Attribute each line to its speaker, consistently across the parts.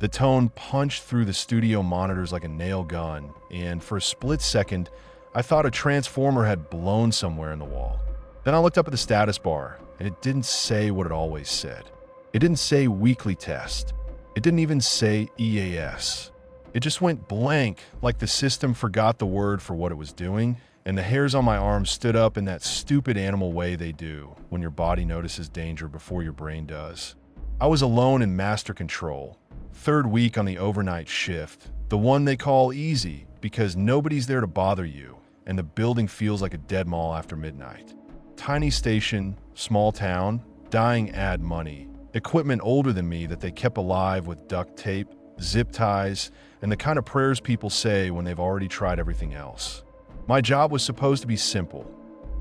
Speaker 1: The tone punched through the studio monitors like a nail gun, and for a split second, I thought a transformer had blown somewhere in the wall. Then I looked up at the status bar, and it didn't say what it always said. It didn't say weekly test. It didn't even say EAS. It just went blank, like the system forgot the word for what it was doing, and the hairs on my arms stood up in that stupid animal way they do when your body notices danger before your brain does. I was alone in master control, third week on the overnight shift, the one they call easy because nobody's there to bother you, and the building feels like a dead mall after midnight. Tiny station, small town, dying ad money, equipment older than me that they kept alive with duct tape, zip ties, and the kind of prayers people say when they've already tried everything else. My job was supposed to be simple.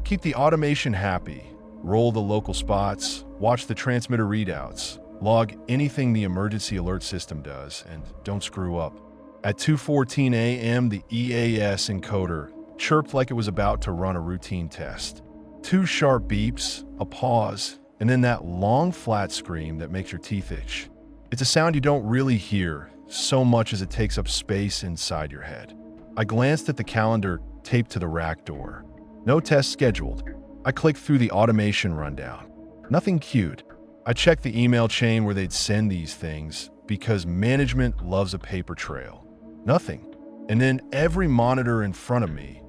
Speaker 1: Keep the automation happy, roll the local spots, watch the transmitter readouts, log anything the emergency alert system does, and don't screw up. At 2:14 a.m., the EAS encoder chirped like it was about to run a routine test. Two sharp beeps, a pause, and then that long flat scream that makes your teeth itch. It's a sound you don't really hear, so much as it takes up space inside your head. I glanced at the calendar taped to the rack door. No test scheduled. I clicked through the automation rundown. Nothing queued. I checked the email chain where they'd send these things because management loves a paper trail. Nothing. And then every monitor in front of me,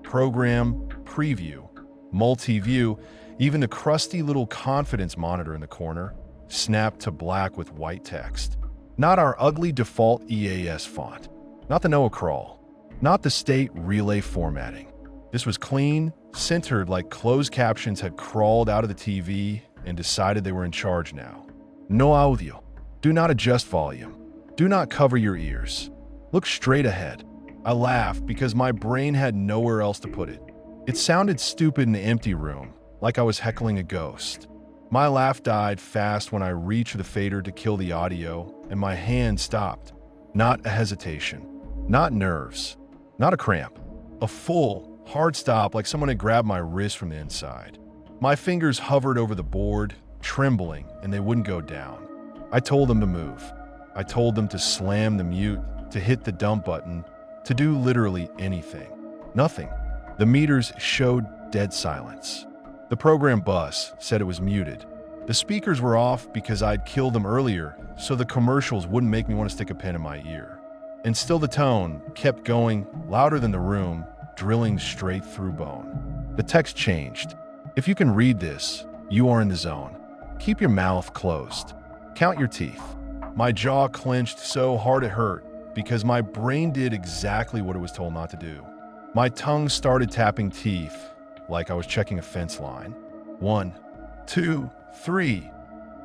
Speaker 1: program, preview, multi-view, even the crusty little confidence monitor in the corner, snapped to black with white text. Not our ugly default EAS font. Not the Noah crawl. Not the state relay formatting. This was clean, centered like closed captions had crawled out of the TV and decided they were in charge now. No audio. Do not adjust volume. Do not cover your ears. Look straight ahead. I laughed because my brain had nowhere else to put it. It sounded stupid in the empty room, like I was heckling a ghost. My laugh died fast when I reached the fader to kill the audio, and my hand stopped. Not a hesitation. Not nerves. Not a cramp. A full, hard stop like someone had grabbed my wrist from the inside. My fingers hovered over the board, trembling, and they wouldn't go down. I told them to move. I told them to slam the mute, to hit the dump button, to do literally anything. Nothing. The meters showed dead silence. The program bus said it was muted. The speakers were off because I'd killed them earlier, so the commercials wouldn't make me want to stick a pin in my ear. And still the tone kept going, louder than the room, drilling straight through bone. The text changed. If you can read this, you are in the zone. Keep your mouth closed. Count your teeth. My jaw clenched so hard it hurt because my brain did exactly what it was told not to do. My tongue started tapping teeth like I was checking a fence line. 1, 2, 3,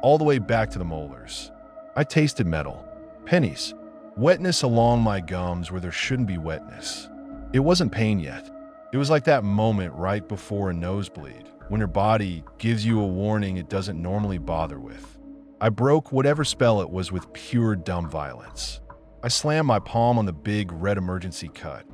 Speaker 1: all the way back to the molars. I tasted metal, pennies, wetness along my gums where there shouldn't be wetness. It wasn't pain yet. It was like that moment right before a nosebleed, when your body gives you a warning it doesn't normally bother with. I broke whatever spell it was with pure dumb violence. I slammed my palm on the big red emergency cut.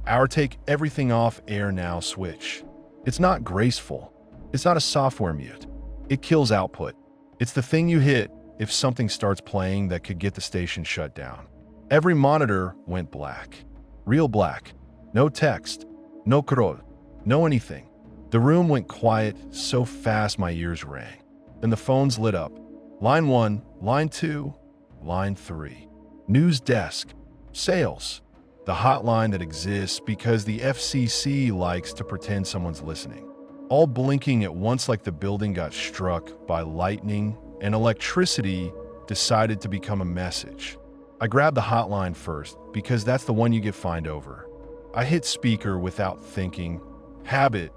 Speaker 1: Our take everything off air now switch. It's not graceful. It's not a software mute. It kills output. It's the thing you hit if something starts playing that could get the station shut down. Every monitor went black. Real black. No text. No crol. No anything. The room went quiet so fast my ears rang. Then the phones lit up. Line 1, line 2, line 3. News desk. Sales. The hotline that exists because the FCC likes to pretend someone's listening. All blinking at once like the building got struck by lightning and electricity decided to become a message. I grabbed the hotline first because that's the one you get fined over. I hit speaker without thinking, habit,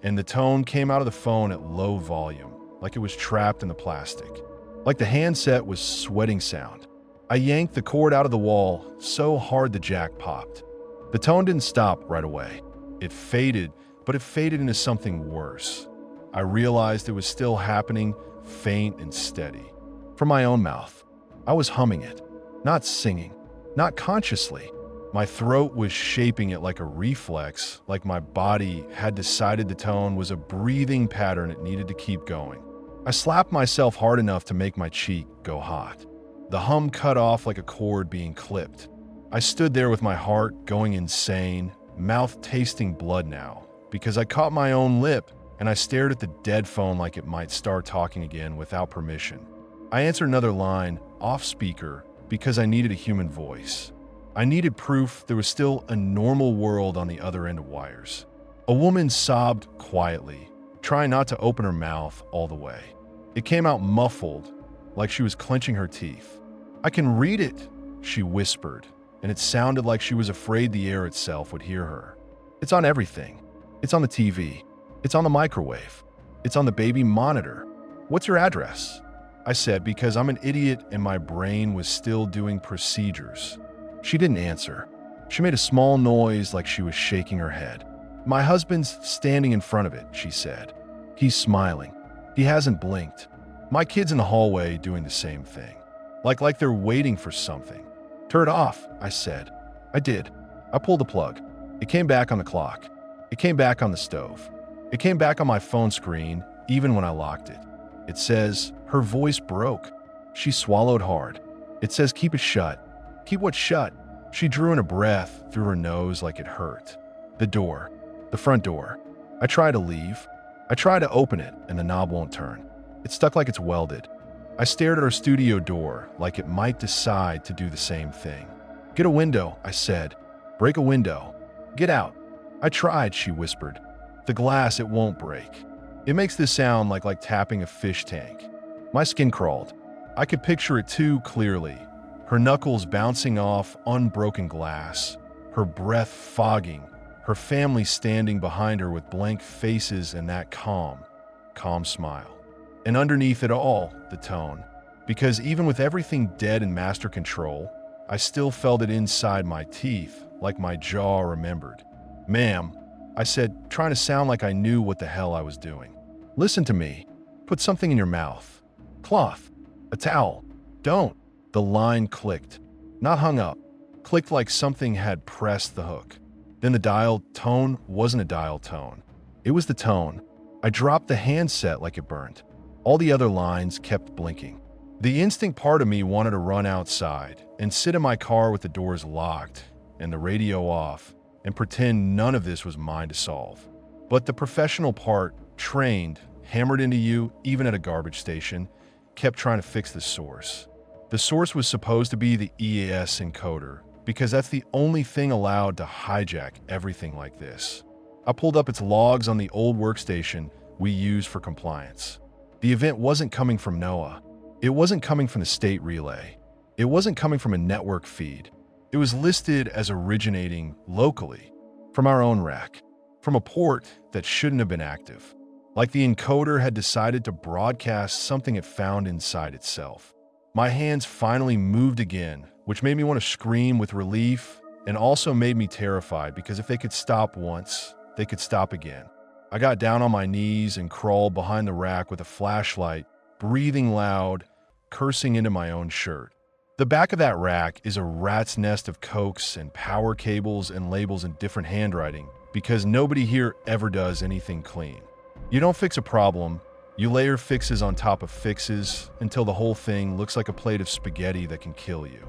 Speaker 1: and the tone came out of the phone at low volume, like it was trapped in the plastic. Like the handset was sweating sound. I yanked the cord out of the wall so hard the jack popped. The tone didn't stop right away. It faded, but it faded into something worse. I realized it was still happening, faint and steady. From my own mouth. I was humming it, not singing, not consciously. My throat was shaping it like a reflex, like my body had decided the tone was a breathing pattern it needed to keep going. I slapped myself hard enough to make my cheek go hot. The hum cut off like a cord being clipped. I stood there with my heart going insane, mouth tasting blood now, because I caught my own lip and I stared at the dead phone like it might start talking again without permission. I answered another line, off speaker, because I needed a human voice. I needed proof there was still a normal world on the other end of wires. A woman sobbed quietly, trying not to open her mouth all the way. It came out muffled, like she was clenching her teeth. "I can read it," she whispered, and it sounded like she was afraid the air itself would hear her. "It's on everything. It's on the TV. It's on the microwave. It's on the baby monitor. What's your address?" I said, because I'm an idiot and my brain was still doing procedures. She didn't answer. She made a small noise like she was shaking her head. "My husband's standing in front of it," she said. "He's smiling. He hasn't blinked. My kid's in the hallway doing the same thing. Like they're waiting for something." "Turn it off," I said. I did. I pulled the plug. It came back on the clock. It came back on the stove. It came back on my phone screen, even when I locked it. It says, her voice broke. She swallowed hard. It says, "Keep it shut." "Keep what shut?" She drew in a breath through her nose like it hurt. "The door. The front door." I try to leave. I try to open it, and the knob won't turn. It's stuck like it's welded. I stared at our studio door like it might decide to do the same thing. "Get a window," I said. "Break a window. Get out." "I tried," she whispered. "The glass, it won't break. It makes this sound like tapping a fish tank." My skin crawled. I could picture it too clearly. Her knuckles bouncing off unbroken glass, her breath fogging, her family standing behind her with blank faces and that calm smile. And underneath it all, the tone. Because even with everything dead in master control, I still felt it inside my teeth, like my jaw remembered. "Ma'am," I said, trying to sound like I knew what the hell I was doing. "Listen to me. Put something in your mouth. Cloth. A towel. Don't." The line clicked. Not hung up. Clicked like something had pressed the hook. Then the dial tone wasn't a dial tone. It was the tone. I dropped the handset like it burned. All the other lines kept blinking. The instinct part of me wanted to run outside and sit in my car with the doors locked and the radio off and pretend none of this was mine to solve. But the professional part, trained, hammered into you, even at a garbage station, kept trying to fix the source. The source was supposed to be the EAS encoder, because that's the only thing allowed to hijack everything like this. I pulled up its logs on the old workstation we use for compliance. The event wasn't coming from NOAA. It wasn't coming from the state relay. It wasn't coming from a network feed. It was listed as originating locally, from our own rack, from a port that shouldn't have been active. Like the encoder had decided to broadcast something it found inside itself. My hands finally moved again, which made me want to scream with relief and also made me terrified, because if they could stop once, they could stop again. I got down on my knees and crawled behind the rack with a flashlight, breathing loud, cursing into my own shirt. The back of that rack is a rat's nest of cokes and power cables and labels in different handwriting, because nobody here ever does anything clean. You don't fix a problem, you layer fixes on top of fixes until the whole thing looks like a plate of spaghetti that can kill you.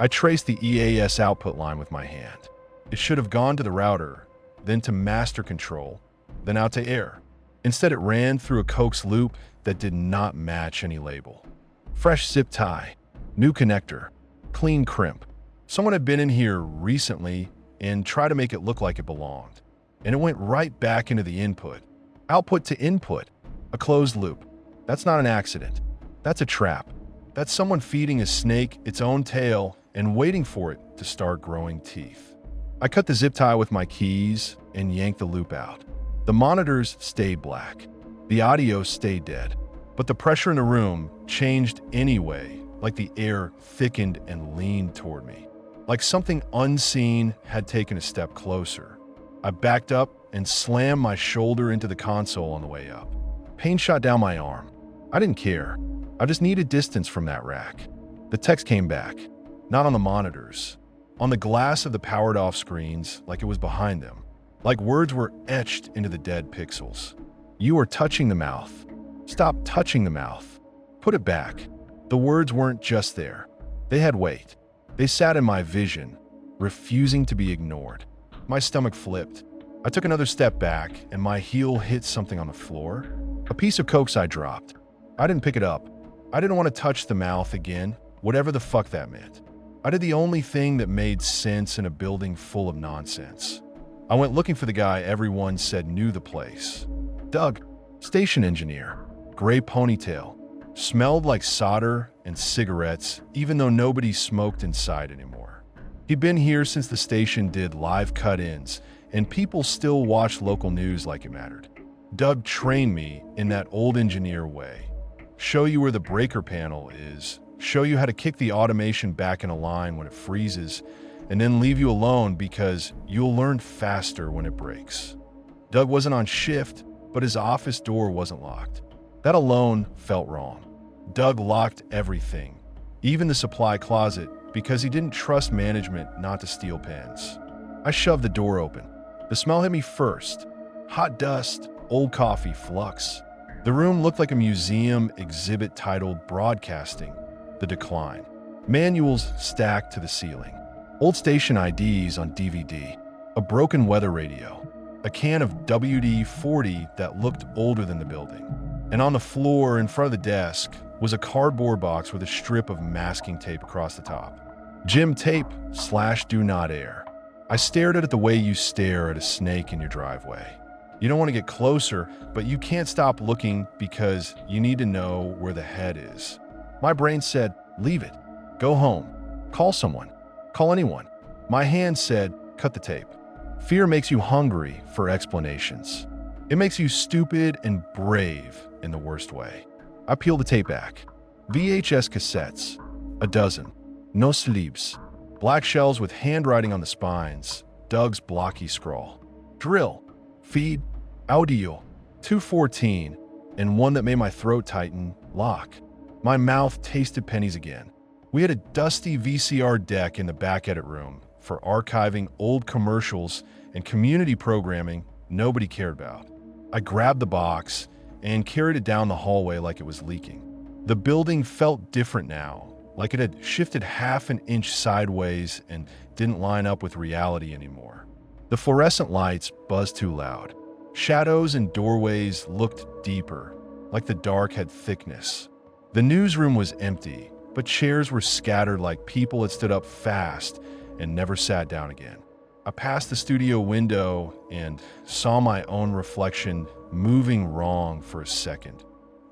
Speaker 1: I traced the EAS output line with my hand. It should have gone to the router, then to master control, then out to air. Instead, it ran through a coax loop that did not match any label. Fresh zip tie, new connector, clean crimp. Someone had been in here recently and tried to make it look like it belonged. And it went right back into the input. Output to input, a closed loop. That's not an accident. That's a trap. That's someone feeding a snake its own tail and waiting for it to start growing teeth. I cut the zip tie with my keys and yanked the loop out. The monitors stayed black. The audio stayed dead. But the pressure in the room changed anyway, like the air thickened and leaned toward me. Like something unseen had taken a step closer. I backed up and slammed my shoulder into the console on the way up. Pain shot down my arm. I didn't care. I just needed distance from that rack. The text came back, not on the monitors, on the glass of the powered-off screens, like it was behind them, like words were etched into the dead pixels. "You are touching the mouth. Stop touching the mouth. Put it back." The words weren't just there. They had weight. They sat in my vision, refusing to be ignored. My stomach flipped. I took another step back, and my heel hit something on the floor. A piece of Cokes I dropped. I didn't pick it up. I didn't want to touch the mouth again, whatever the fuck that meant. I did the only thing that made sense in a building full of nonsense. I went looking for the guy everyone said knew the place. Doug, station engineer, gray ponytail, smelled like solder and cigarettes, even though nobody smoked inside anymore. He'd been here since the station did live cut-ins, and people still watched local news like it mattered. Doug trained me in that old engineer way. Show you where the breaker panel is, show you how to kick the automation back in a line when it freezes, and then leave you alone because you'll learn faster when it breaks. Doug wasn't on shift, but his office door wasn't locked. That alone felt wrong. Doug locked everything, even the supply closet, because he didn't trust management not to steal pens. I shoved the door open. The smell hit me first. Hot dust, old coffee, flux. The room looked like a museum exhibit titled Broadcasting: The Decline. Manuals stacked to the ceiling. Old station IDs on DVD. A broken weather radio. A can of WD-40 that looked older than the building. And on the floor in front of the desk was a cardboard box with a strip of masking tape across the top. Gym tape / do not air. I stared at it the way you stare at a snake in your driveway. You don't want to get closer, but you can't stop looking because you need to know where the head is. My brain said, leave it. Go home. Call someone. Call anyone. My hand said, cut the tape. Fear makes you hungry for explanations. It makes you stupid and brave in the worst way. I peeled the tape back. VHS cassettes. A dozen. Nosleeps. Black shells with handwriting on the spines. Doug's blocky scrawl. Drill. Feed. Audio. 214. And one that made my throat tighten. Lock. My mouth tasted pennies again. We had a dusty VCR deck in the back edit room for archiving old commercials and community programming nobody cared about. I grabbed the box and carried it down the hallway like it was leaking. The building felt different now, like it had shifted half an inch sideways and didn't line up with reality anymore. The fluorescent lights buzzed too loud. Shadows and doorways looked deeper, like the dark had thickness. The newsroom was empty, but chairs were scattered like people had stood up fast and never sat down again. I passed the studio window and saw my own reflection moving wrong for a second.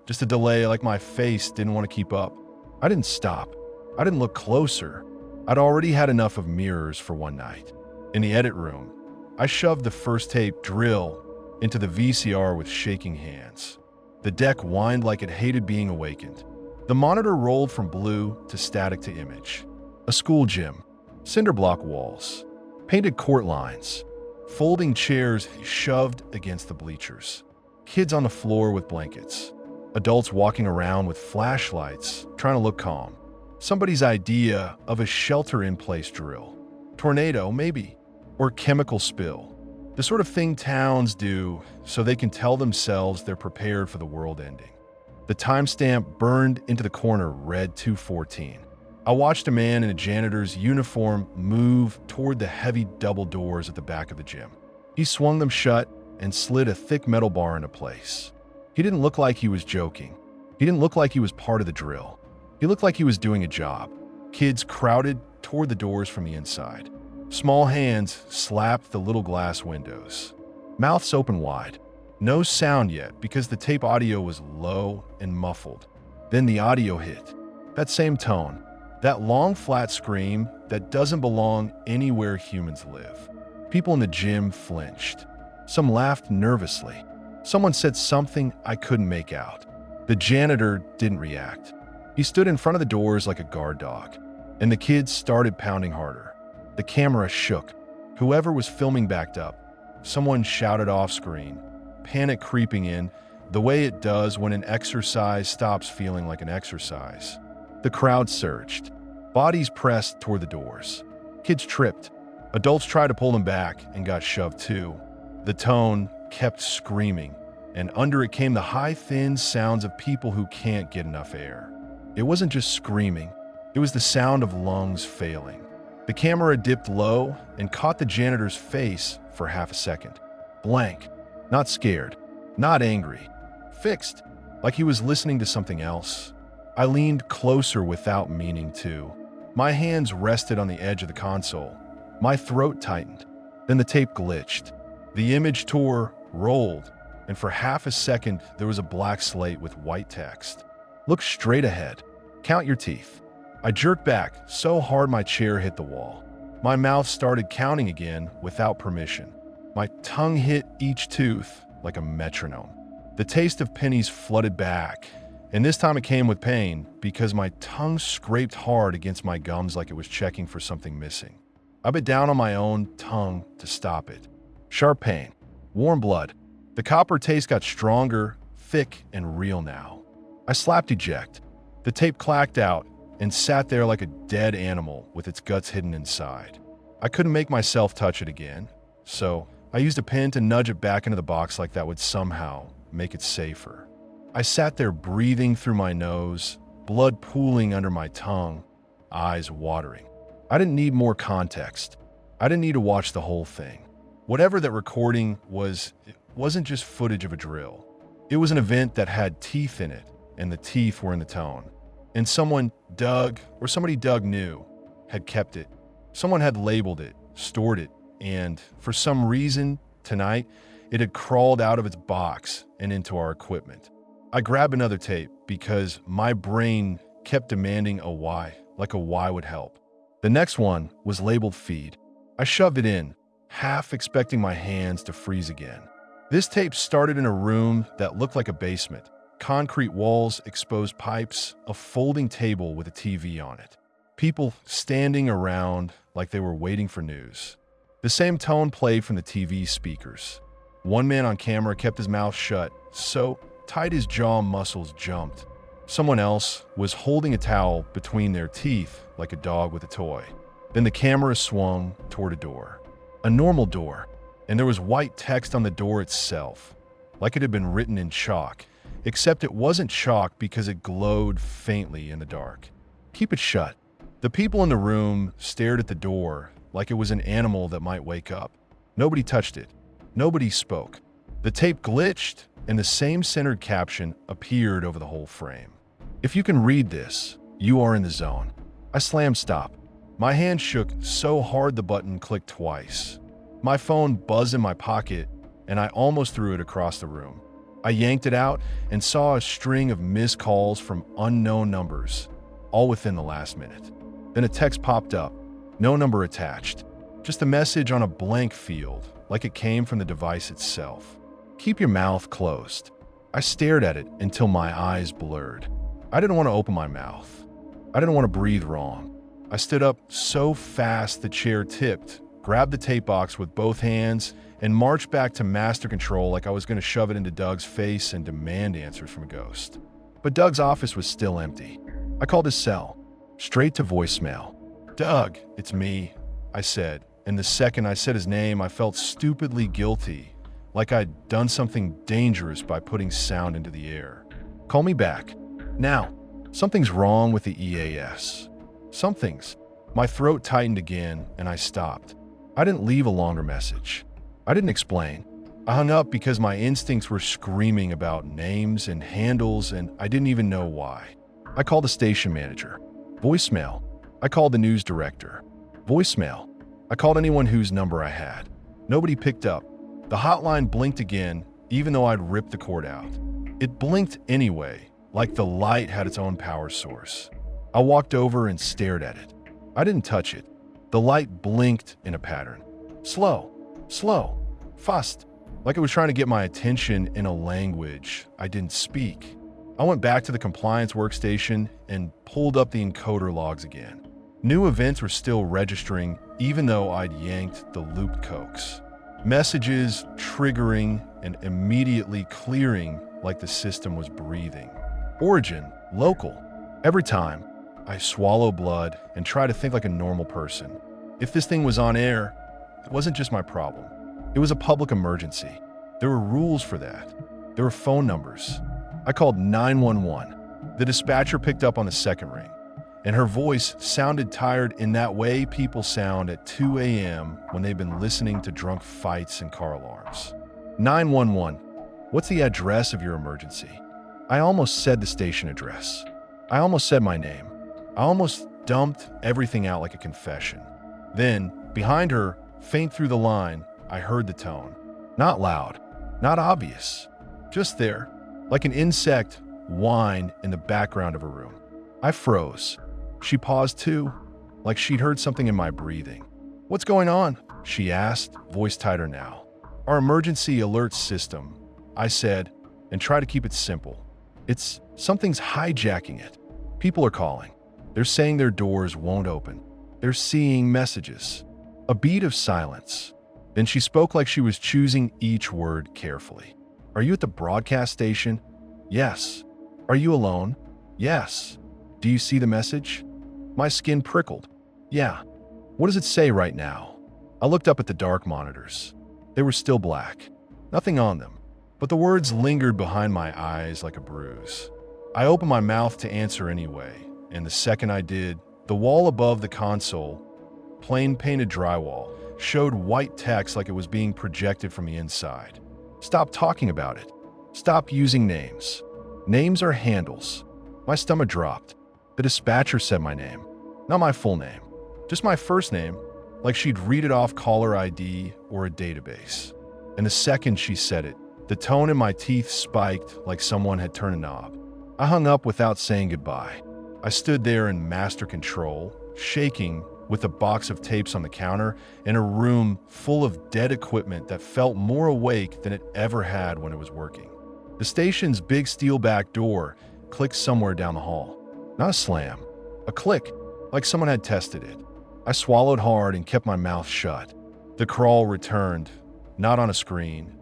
Speaker 1: Just a delay, like my face didn't want to keep up. I didn't stop. I didn't look closer. I'd already had enough of mirrors for one night. In the edit room, I shoved the first tape drill into the VCR with shaking hands. The deck whined like it hated being awakened. The monitor rolled from blue to static to image. A school gym, cinder block walls, painted court lines, folding chairs shoved against the bleachers, kids on the floor with blankets, adults walking around with flashlights trying to look calm. Somebody's idea of a shelter-in-place drill. Tornado, maybe, or chemical spill. The sort of thing towns do so they can tell themselves they're prepared for the world ending. The timestamp burned into the corner read 2:14. I watched a man in a janitor's uniform move toward the heavy double doors at the back of the gym. He swung them shut and slid a thick metal bar into place. He didn't look like he was joking. He didn't look like he was part of the drill. He looked like he was doing a job. Kids crowded toward the doors from the inside. Small hands slapped the little glass windows. Mouths open wide. No sound yet because the tape audio was low and muffled. Then the audio hit. That same tone. That long, flat scream that doesn't belong anywhere humans live. People in the gym flinched. Some laughed nervously. Someone said something I couldn't make out. The janitor didn't react. He stood in front of the doors like a guard dog, and the kids started pounding harder. The camera shook. Whoever was filming backed up. Someone shouted off screen, panic creeping in, the way it does when an exercise stops feeling like an exercise. The crowd surged. Bodies pressed toward the doors. Kids tripped. Adults tried to pull them back and got shoved too. The tone kept screaming, and under it came the high, thin sounds of people who can't get enough air. It wasn't just screaming. It was the sound of lungs failing. The camera dipped low and caught the janitor's face for half a second. Blank. Not scared. Not angry. Fixed. Like he was listening to something else. I leaned closer without meaning to. My hands rested on the edge of the console. My throat tightened. Then the tape glitched. The image tore, rolled, and for half a second there was a black slate with white text. Look straight ahead. Count your teeth. I jerked back so hard my chair hit the wall. My mouth started counting again without permission. My tongue hit each tooth like a metronome. The taste of pennies flooded back, and this time it came with pain because my tongue scraped hard against my gums like it was checking for something missing. I bit down on my own tongue to stop it. Sharp pain. Warm blood. The copper taste got stronger, thick, and real now. I slapped eject. The tape clacked out and sat there like a dead animal with its guts hidden inside. I couldn't make myself touch it again, so I used a pin to nudge it back into the box like that would somehow make it safer. I sat there breathing through my nose, blood pooling under my tongue, eyes watering. I didn't need more context. I didn't need to watch the whole thing. Whatever that recording was, it wasn't just footage of a drill. It was an event that had teeth in it, and the teeth were in the tone. And somebody Doug knew, had kept it. Someone had labeled it, stored it, and for some reason, tonight, it had crawled out of its box and into our equipment. I grabbed another tape because my brain kept demanding a why, like a why would help. The next one was labeled feed. I shoved it in, half expecting my hands to freeze again. This tape started in a room that looked like a basement. Concrete walls, exposed pipes, a folding table with a TV on it. People standing around like they were waiting for news. The same tone played from the TV speakers. One man on camera kept his mouth shut, so tight his jaw muscles jumped. Someone else was holding a towel between their teeth like a dog with a toy. Then the camera swung toward a door. A normal door, and there was white text on the door itself, like it had been written in chalk. Except it wasn't chalk because it glowed faintly in the dark. Keep it shut. The people in the room stared at the door like it was an animal that might wake up. Nobody touched it. Nobody spoke. The tape glitched, and the same centered caption appeared over the whole frame. If you can read this, you are in the zone. I slammed stop. My hand shook so hard the button clicked twice. My phone buzzed in my pocket, and I almost threw it across the room. I yanked it out and saw a string of missed calls from unknown numbers, all within the last minute. Then a text popped up, no number attached, just a message on a blank field, like it came from the device itself. Keep your mouth closed. I stared at it until my eyes blurred. I didn't want to open my mouth. I didn't want to breathe wrong. I stood up so fast the chair tipped, grabbed the tape box with both hands, and marched back to master control like I was going to shove it into Doug's face and demand answers from a ghost. But Doug's office was still empty. I called his cell, straight to voicemail. "Doug, it's me," I said, and the second I said his name, I felt stupidly guilty, like I'd done something dangerous by putting sound into the air. "Call me back. Now. Something's wrong with the EAS. Something's." My throat tightened again, and I stopped. I didn't leave a longer message. I didn't explain. I hung up because my instincts were screaming about names and handles, and I didn't even know why. I called the station manager. Voicemail. I called the news director. Voicemail. I called anyone whose number I had. Nobody picked up. The hotline blinked again, even though I'd ripped the cord out. It blinked anyway, like the light had its own power source. I walked over and stared at it. I didn't touch it. The light blinked in a pattern. Slow, fast, like it was trying to get my attention in a language I didn't speak. I went back to the compliance workstation and pulled up the encoder logs again. New events were still registering, even though I'd yanked the looped cokes. Messages triggering and immediately clearing like the system was breathing. Origin, local. Every time, I swallow blood and try to think like a normal person. If this thing was on air, it wasn't just my problem. It was a public emergency. There were rules for that. There were phone numbers. I called 911. The dispatcher picked up on the second ring. and her voice sounded tired in that way people sound at 2 a.m. when they've been listening to drunk fights and car alarms. 911. What's the address of your emergency? I almost said the station address. I almost said my name. I almost dumped everything out like a confession. Then, behind her, faint through the line, I heard the tone. Not loud, not obvious, just there, like an insect whine in the background of a room. I froze. She paused too, like she'd heard something in my breathing. What's going on? She asked, voice tighter now. Our emergency alert system, I said, and try to keep it simple. It's something's hijacking it. People are calling. They're saying their doors won't open. They're seeing messages. A beat of silence. Then she spoke like she was choosing each word carefully. Are you at the broadcast station? Yes. Are you alone? Yes. Do you see the message? My skin prickled. Yeah. What does it say right now? I looked up at the dark monitors. They were still black. Nothing on them. But the words lingered behind my eyes like a bruise. I opened my mouth to answer anyway, and the second I did, the wall above the console, plain painted drywall, showed white text like it was being projected from the inside. Stop talking about it. Stop using names. Names are handles. My stomach dropped. The dispatcher said my name. Not my full name. Just my first name, like she'd read it off caller ID or a database. And the second she said it, the tone in my teeth spiked like someone had turned a knob. I hung up without saying goodbye. I stood there in master control, shaking, with a box of tapes on the counter in a room full of dead equipment that felt more awake than it ever had when it was working. The station's big steel back door clicked somewhere down the hall. Not a slam, a click, like someone had tested it. I swallowed hard and kept my mouth shut. The crawl returned, not on a screen.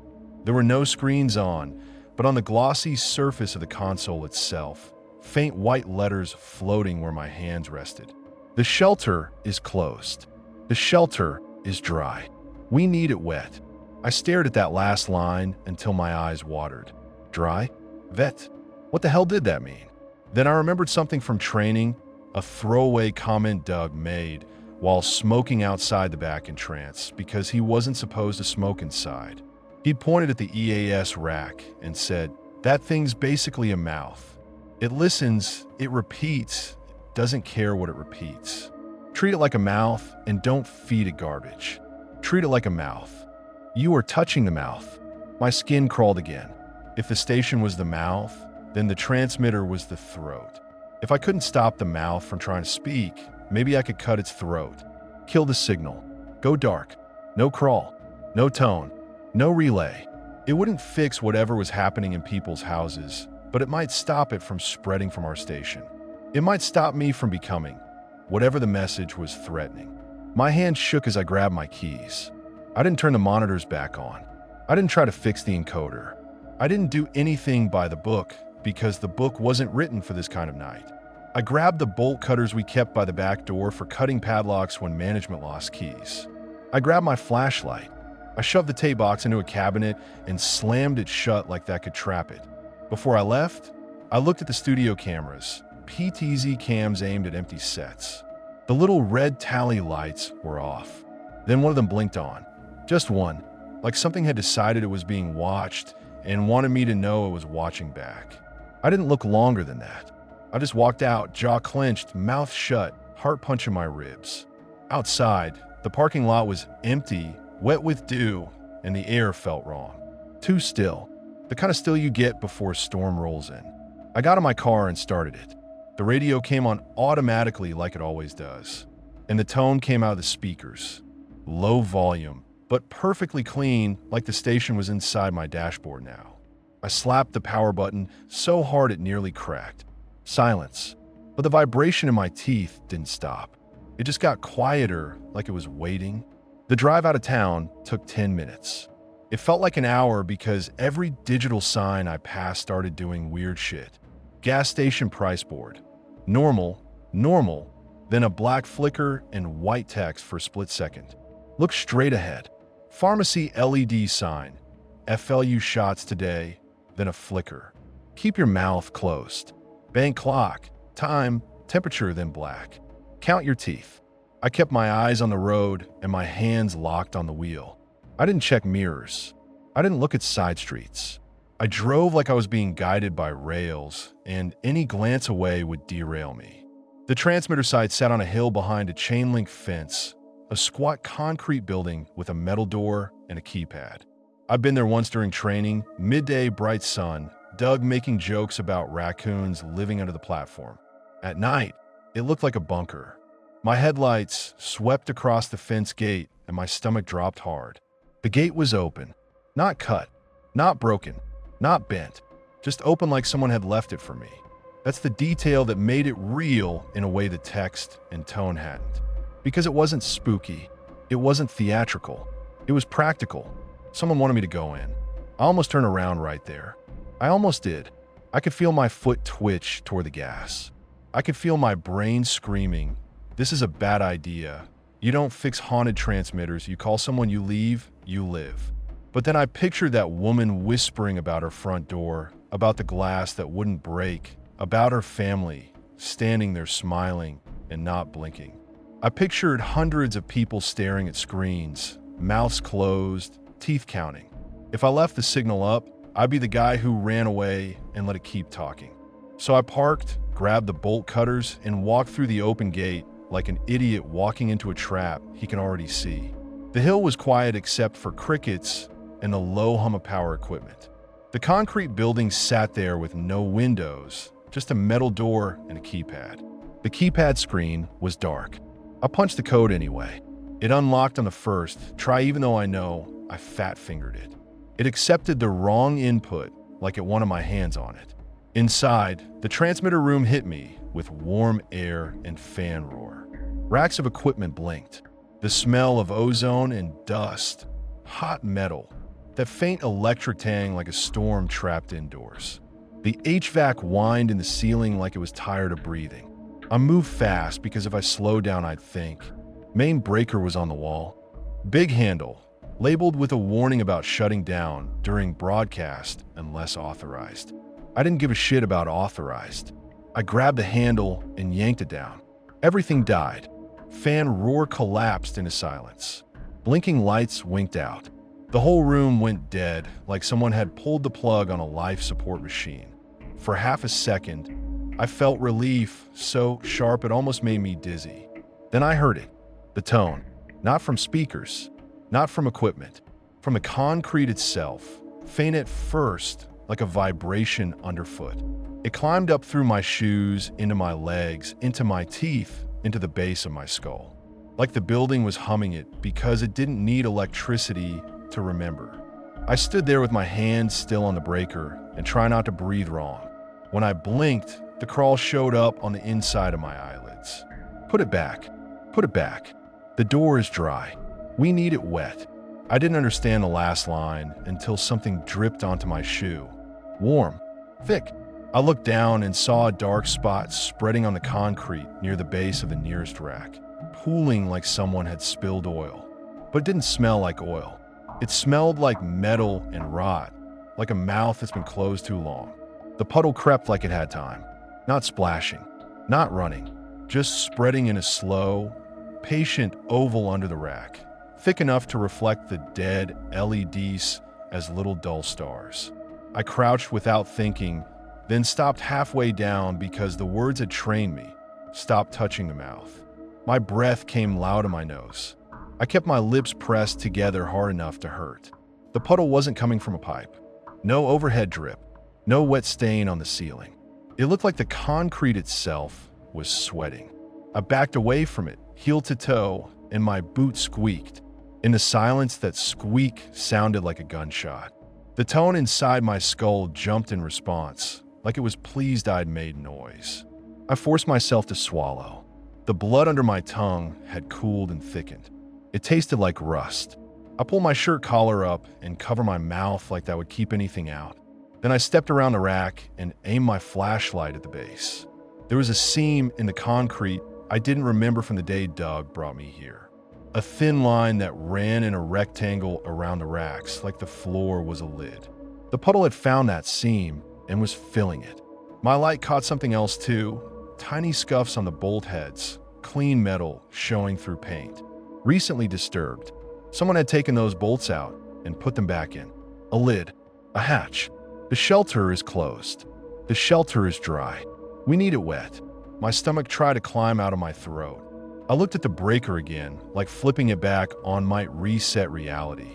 Speaker 1: There were no screens on, but on the glossy surface of the console itself, faint white letters floating where my hands rested. The shelter is closed. The shelter is dry. We need it wet. I stared at that last line until my eyes watered. Dry? Vet? What the hell did that mean? Then I remembered something from training, a throwaway comment Doug made while smoking outside the back entrance because he wasn't supposed to smoke inside. He'd pointed at the EAS rack and said, "That thing's basically a mouth. It listens, it repeats, doesn't care what it repeats. Treat it like a mouth and don't feed it garbage. Treat it like a mouth." You are touching the mouth. My skin crawled again. If the station was the mouth, then the transmitter was the throat. If I couldn't stop the mouth from trying to speak, maybe I could cut its throat. Kill the signal. Go dark. No crawl. No tone. No relay. It wouldn't fix whatever was happening in people's houses, but it might stop it from spreading from our station. It might stop me from becoming whatever the message was threatening. My hand shook as I grabbed my keys. I didn't turn the monitors back on. I didn't try to fix the encoder. I didn't do anything by the book because the book wasn't written for this kind of night. I grabbed the bolt cutters we kept by the back door for cutting padlocks when management lost keys. I grabbed my flashlight. I shoved the tape box into a cabinet and slammed it shut like that could trap it. Before I left, I looked at the studio cameras, PTZ cams aimed at empty sets. The little red tally lights were off. Then one of them blinked on. Just one, like something had decided it was being watched and wanted me to know it was watching back. I didn't look longer than that. I just walked out, jaw clenched, mouth shut, heart punching my ribs. Outside, the parking lot was empty, wet with dew, and the air felt wrong. Too still. The kind of still you get before a storm rolls in. I got in my car and started it. The radio came on automatically like it always does. And the tone came out of the speakers. Low volume, but perfectly clean, like the station was inside my dashboard now. I slapped the power button so hard it nearly cracked. Silence. But the vibration in my teeth didn't stop. It just got quieter, like it was waiting. The drive out of town took 10 minutes. It felt like an hour because every digital sign I passed started doing weird shit. Gas station price board. Normal, normal, then a black flicker and white text for a split second. Look straight ahead. Pharmacy LED sign. FLU shots today, then a flicker. Keep your mouth closed. Bank clock. Time temperature then black. Count your teeth. I kept my eyes on the road and my hands locked on the wheel. I didn't check mirrors. I didn't look at side streets. I drove like I was being guided by rails, and any glance away would derail me. The transmitter site sat on a hill behind a chain-link fence, a squat concrete building with a metal door and a keypad. I've been there once during training, midday, bright sun, Doug making jokes about raccoons living under the platform. At night, it looked like a bunker. My headlights swept across the fence gate and my stomach dropped hard. The gate was open, not cut, not broken, not bent, just open like someone had left it for me. That's the detail that made it real in a way the text and tone hadn't. Because it wasn't spooky, it wasn't theatrical, it was practical. Someone wanted me to go in. I almost turned around right there. I almost did. I could feel my foot twitch toward the gas. I could feel my brain screaming, "This is a bad idea. You don't fix haunted transmitters. You call someone, you leave, you live." But then I pictured that woman whispering about her front door, about the glass that wouldn't break, about her family, standing there smiling and not blinking. I pictured hundreds of people staring at screens, mouths closed, teeth counting. If I left the signal up, I'd be the guy who ran away and let it keep talking. So I parked, grabbed the bolt cutters, and walked through the open gate like an idiot walking into a trap he can already see. The hill was quiet except for crickets and the low hum of power equipment. The concrete building sat there with no windows, just a metal door and a keypad. The keypad screen was dark. I punched the code anyway. It unlocked on the first try even though I know I fat-fingered it. It accepted the wrong input like it wanted my hands on it. Inside, the transmitter room hit me with warm air and fan roar. Racks of equipment blinked. The smell of ozone and dust, hot metal, that faint electric tang like a storm trapped indoors. The HVAC whined in the ceiling like it was tired of breathing. I moved fast because if I slowed down, I'd think. Main breaker was on the wall. Big handle, labeled with a warning about shutting down during broadcast unless authorized. I didn't give a shit about authorized. I grabbed the handle and yanked it down. Everything died. Fan roar collapsed into silence. Blinking lights winked out. The whole room went dead, like someone had pulled the plug on a life support machine. For half a second, I felt relief so sharp it almost made me dizzy. Then I heard it. The tone. Not from speakers, not from equipment, from the concrete itself, faint at first, like a vibration underfoot. It climbed up through my shoes, into my legs, into my teeth, into the base of my skull. Like the building was humming it because it didn't need electricity to remember. I stood there with my hands still on the breaker and try not to breathe wrong. When I blinked, the crawl showed up on the inside of my eyelids. Put it back. Put it back. The door is dry. We need it wet. I didn't understand the last line until something dripped onto my shoe. Warm. Thick. I looked down and saw a dark spot spreading on the concrete near the base of the nearest rack, pooling like someone had spilled oil. But it didn't smell like oil. It smelled like metal and rot, like a mouth that's been closed too long. The puddle crept like it had time, not splashing, not running, just spreading in a slow, patient oval under the rack, thick enough to reflect the dead LEDs as little dull stars. I crouched without thinking, then stopped halfway down because the words had trained me. Stop touching the mouth. My breath came loud in my nose. I kept my lips pressed together hard enough to hurt. The puddle wasn't coming from a pipe. No overhead drip. No wet stain on the ceiling. It looked like the concrete itself was sweating. I backed away from it, heel to toe, and my boot squeaked. In the silence, that squeak sounded like a gunshot. The tone inside my skull jumped in response, like it was pleased I'd made noise. I forced myself to swallow. The blood under my tongue had cooled and thickened. It tasted like rust. I pulled my shirt collar up and covered my mouth like that would keep anything out. Then I stepped around the rack and aimed my flashlight at the base. There was a seam in the concrete I didn't remember from the day Doug brought me here. A thin line that ran in a rectangle around the racks like the floor was a lid. The puddle had found that seam and was filling it. My light caught something else too, tiny scuffs on the bolt heads, clean metal showing through paint. Recently disturbed. Someone had taken those bolts out and put them back in. A lid. A hatch. The shelter is closed. The shelter is dry. We need it wet. My stomach tried to climb out of my throat. I looked at the breaker again, like flipping it back on might reset reality.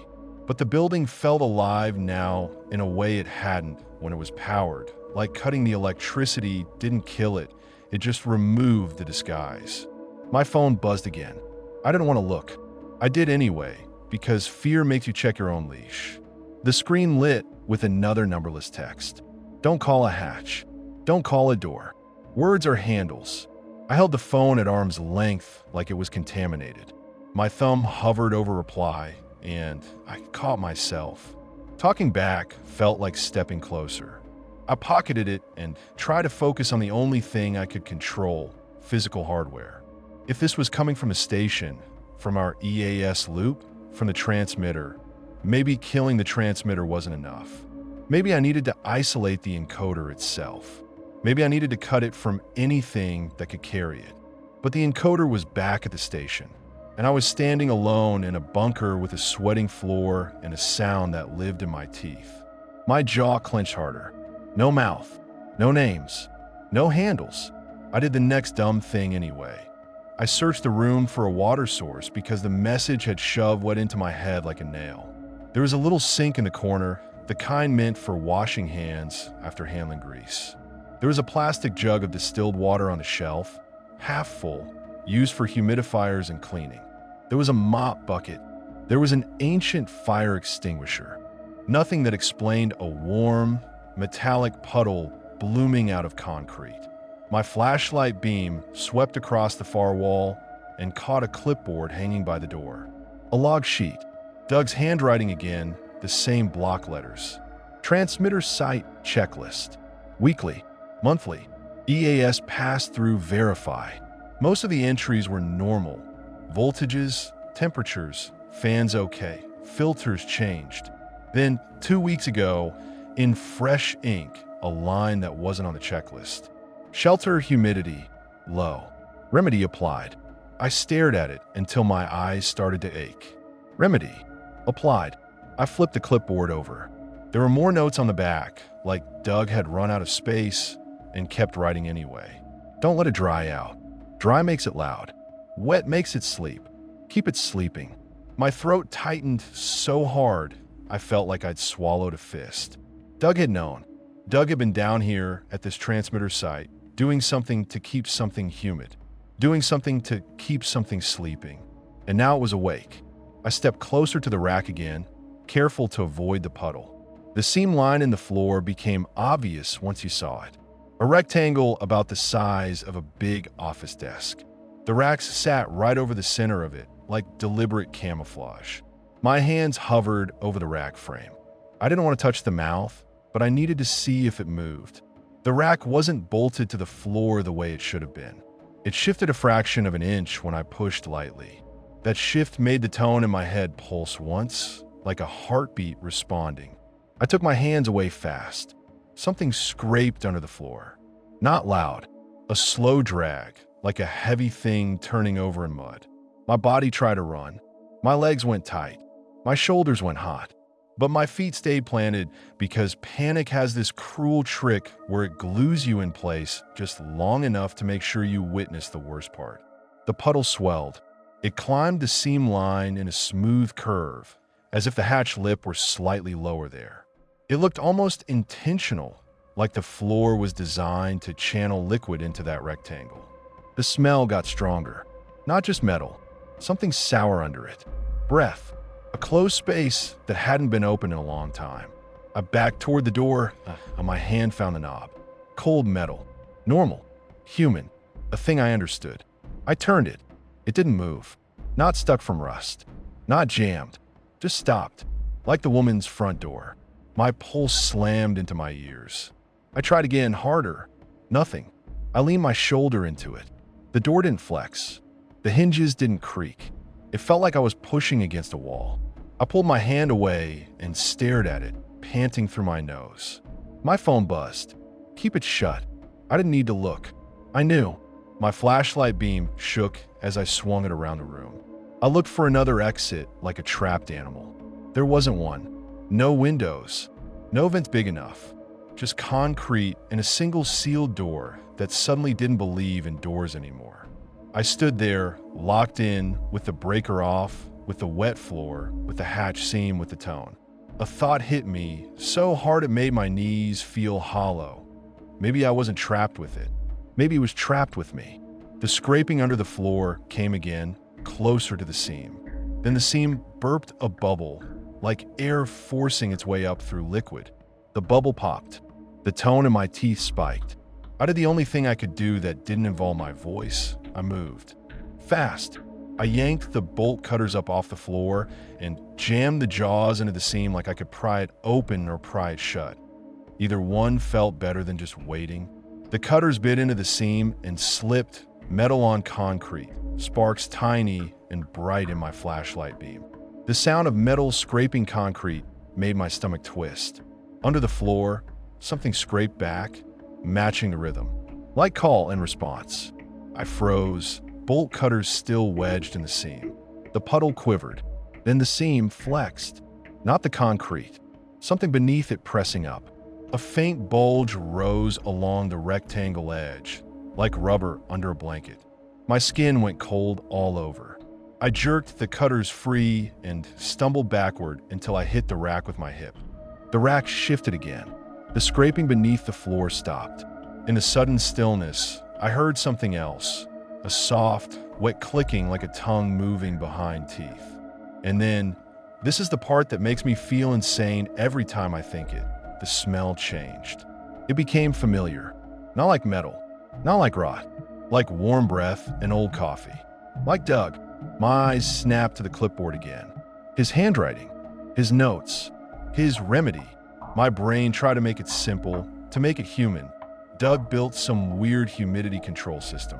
Speaker 1: But the building felt alive now in a way it hadn't when it was powered. Like cutting the electricity didn't kill it, it just removed the disguise. My phone buzzed again. I didn't want to look. I did anyway, because fear makes you check your own leash. The screen lit with another numberless text. Don't call a hatch. Don't call a door. Words are handles. I held the phone at arm's length like it was contaminated. My thumb hovered over reply, and I caught myself. Talking back felt like stepping closer. I pocketed it and tried to focus on the only thing I could control, physical hardware. If this was coming from a station, from our EAS loop, from the transmitter, maybe killing the transmitter wasn't enough. Maybe I needed to isolate the encoder itself. Maybe I needed to cut it from anything that could carry it. But the encoder was back at the station, and I was standing alone in a bunker with a sweating floor and a sound that lived in my teeth. My jaw clenched harder. No mouth, no names, no handles. I did the next dumb thing anyway. I searched the room for a water source because the message had shoved what into my head like a nail. There was a little sink in the corner, the kind meant for washing hands after handling grease. There was a plastic jug of distilled water on the shelf, half full, used for humidifiers and cleaning. There was a mop bucket. There was an ancient fire extinguisher. Nothing that explained a warm, metallic puddle blooming out of concrete. My flashlight beam swept across the far wall and caught a clipboard hanging by the door. A log sheet. Doug's handwriting again, the same block letters. Transmitter site checklist. Weekly, monthly. EAS passed through verify. Most of the entries were normal. Voltages, temperatures, fans okay, filters changed. Then, 2 weeks ago, in fresh ink, a line that wasn't on the checklist. Shelter humidity, low. Remedy applied. I stared at it until my eyes started to ache. Remedy, applied. I flipped the clipboard over. There were more notes on the back, like Doug had run out of space and kept writing anyway. Don't let it dry out. Dry makes it loud. Wet makes it sleep. Keep it sleeping. My throat tightened so hard, I felt like I'd swallowed a fist. Doug had known. Doug had been down here at this transmitter site, doing something to keep something humid, doing something to keep something sleeping. And now it was awake. I stepped closer to the rack again, careful to avoid the puddle. The seam line in the floor became obvious once you saw it. A rectangle about the size of a big office desk. The racks sat right over the center of it, like deliberate camouflage. My hands hovered over the rack frame. I didn't want to touch the mouth, but I needed to see if it moved. The rack wasn't bolted to the floor the way it should have been. It shifted a fraction of an inch when I pushed lightly. That shift made the tone in my head pulse once, like a heartbeat responding. I took my hands away fast. Something scraped under the floor. Not loud, a slow drag, like a heavy thing turning over in mud. My body tried to run. My legs went tight. My shoulders went hot. But my feet stayed planted because panic has this cruel trick where it glues you in place just long enough to make sure you witness the worst part. The puddle swelled. It climbed the seam line in a smooth curve, as if the hatch lip were slightly lower there. It looked almost intentional, like the floor was designed to channel liquid into that rectangle. The smell got stronger. Not just metal, something sour under it. Breath. A closed space that hadn't been open in a long time. I backed toward the door, and my hand found the knob. Cold metal. Normal. Human. A thing I understood. I turned it. It didn't move. Not stuck from rust. Not jammed. Just stopped. Like the woman's front door. My pulse slammed into my ears. I tried again, harder. Nothing. I leaned my shoulder into it. The door didn't flex. The hinges didn't creak. It felt like I was pushing against a wall. I pulled my hand away and stared at it, panting through my nose. My phone buzzed. Keep it shut. I didn't need to look. I knew. My flashlight beam shook as I swung it around the room. I looked for another exit like a trapped animal. There wasn't one. No windows. No vents big enough. Just concrete and a single sealed door that suddenly didn't believe in doors anymore. I stood there, locked in, with the breaker off, with the wet floor, with the hatch seam with the tone. A thought hit me so hard it made my knees feel hollow. Maybe I wasn't trapped with it. Maybe it was trapped with me. The scraping under the floor came again, closer to the seam. Then the seam burped a bubble, like air forcing its way up through liquid. The bubble popped. The tone in my teeth spiked. I did the only thing I could do that didn't involve my voice. I moved. Fast. I yanked the bolt cutters up off the floor and jammed the jaws into the seam like I could pry it open or pry it shut. Either one felt better than just waiting. The cutters bit into the seam and slipped, metal on concrete, sparks tiny and bright in my flashlight beam. The sound of metal scraping concrete made my stomach twist. Under the floor, something scraped back, matching the rhythm. Like call and response. I froze, bolt cutters still wedged in the seam. The puddle quivered. Then the seam flexed. Not the concrete. Something beneath it pressing up. A faint bulge rose along the rectangle edge, like rubber under a blanket. My skin went cold all over. I jerked the cutters free and stumbled backward until I hit the rack with my hip. The rack shifted again. The scraping beneath the floor stopped. In the sudden stillness, I heard something else. A soft, wet clicking like a tongue moving behind teeth. And then, this is the part that makes me feel insane every time I think it. The smell changed. It became familiar. Not like metal. Not like rot. Like warm breath and old coffee. Like Doug. My eyes snapped to the clipboard again. His handwriting. His notes. His remedy. My brain tried to make it simple, to make it human. Doug built some weird humidity control system.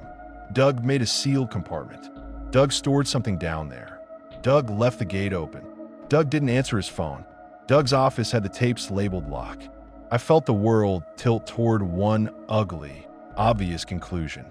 Speaker 1: Doug made a sealed compartment. Doug stored something down there. Doug left the gate open. Doug didn't answer his phone. Doug's office had the tapes labeled lock. I felt the world tilt toward one ugly, obvious conclusion.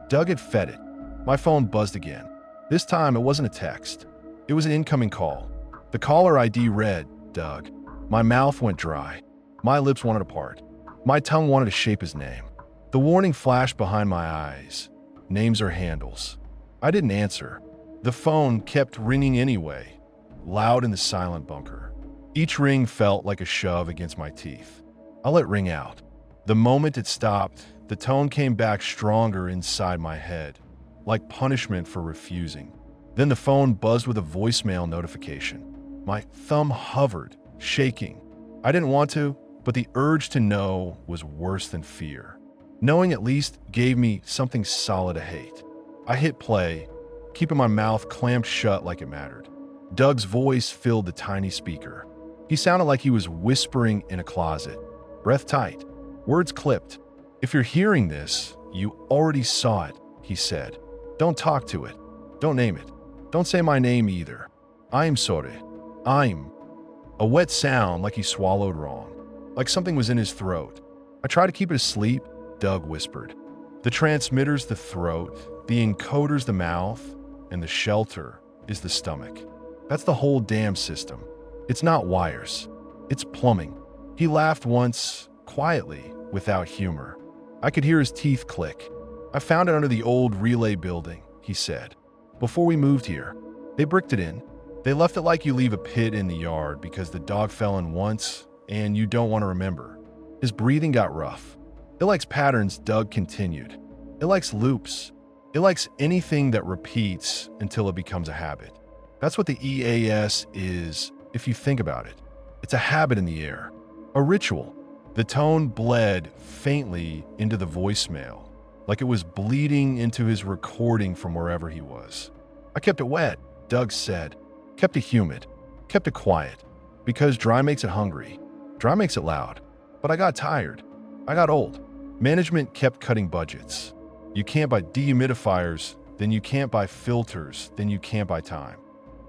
Speaker 1: Doug had fed it. My phone buzzed again. This time it wasn't a text. It was an incoming call. The caller ID read, Doug. My mouth went dry. My lips wanted apart. My tongue wanted to shape his name. The warning flashed behind my eyes. Names or handles. I didn't answer. The phone kept ringing anyway, loud in the silent bunker. Each ring felt like a shove against my teeth. I let it ring out. The moment it stopped, the tone came back stronger inside my head, like punishment for refusing. Then the phone buzzed with a voicemail notification. My thumb hovered, shaking. I didn't want to, but the urge to know was worse than fear. Knowing at least gave me something solid to hate. I hit play, keeping my mouth clamped shut like it mattered. Doug's voice filled the tiny speaker. He sounded like he was whispering in a closet. Breath tight, words clipped. If you're hearing this, you already saw it, he said. Don't talk to it. Don't name it. Don't say my name either. I'm sorry. I'm. A wet sound like he swallowed wrong. Like something was in his throat. I tried to keep it asleep, Doug whispered. The transmitter's the throat, the encoder's the mouth, and the shelter is the stomach. That's the whole damn system. It's not wires. It's plumbing. He laughed once, quietly, without humor. I could hear his teeth click. I found it under the old relay building, he said. Before we moved here, they bricked it in. They left it like you leave a pit in the yard because the dog fell in once and you don't want to remember. His breathing got rough. It likes patterns, Doug continued. It likes loops. It likes anything that repeats until it becomes a habit. That's what the EAS is, if you think about it. It's a habit in the air, a ritual. The tone bled faintly into the voicemail, like it was bleeding into his recording from wherever he was. I kept it wet, Doug said. Kept it humid. Kept it quiet. Because dry makes it hungry. Dry makes it loud. But I got tired. I got old. Management kept cutting budgets. You can't buy dehumidifiers, then you can't buy filters, then you can't buy time.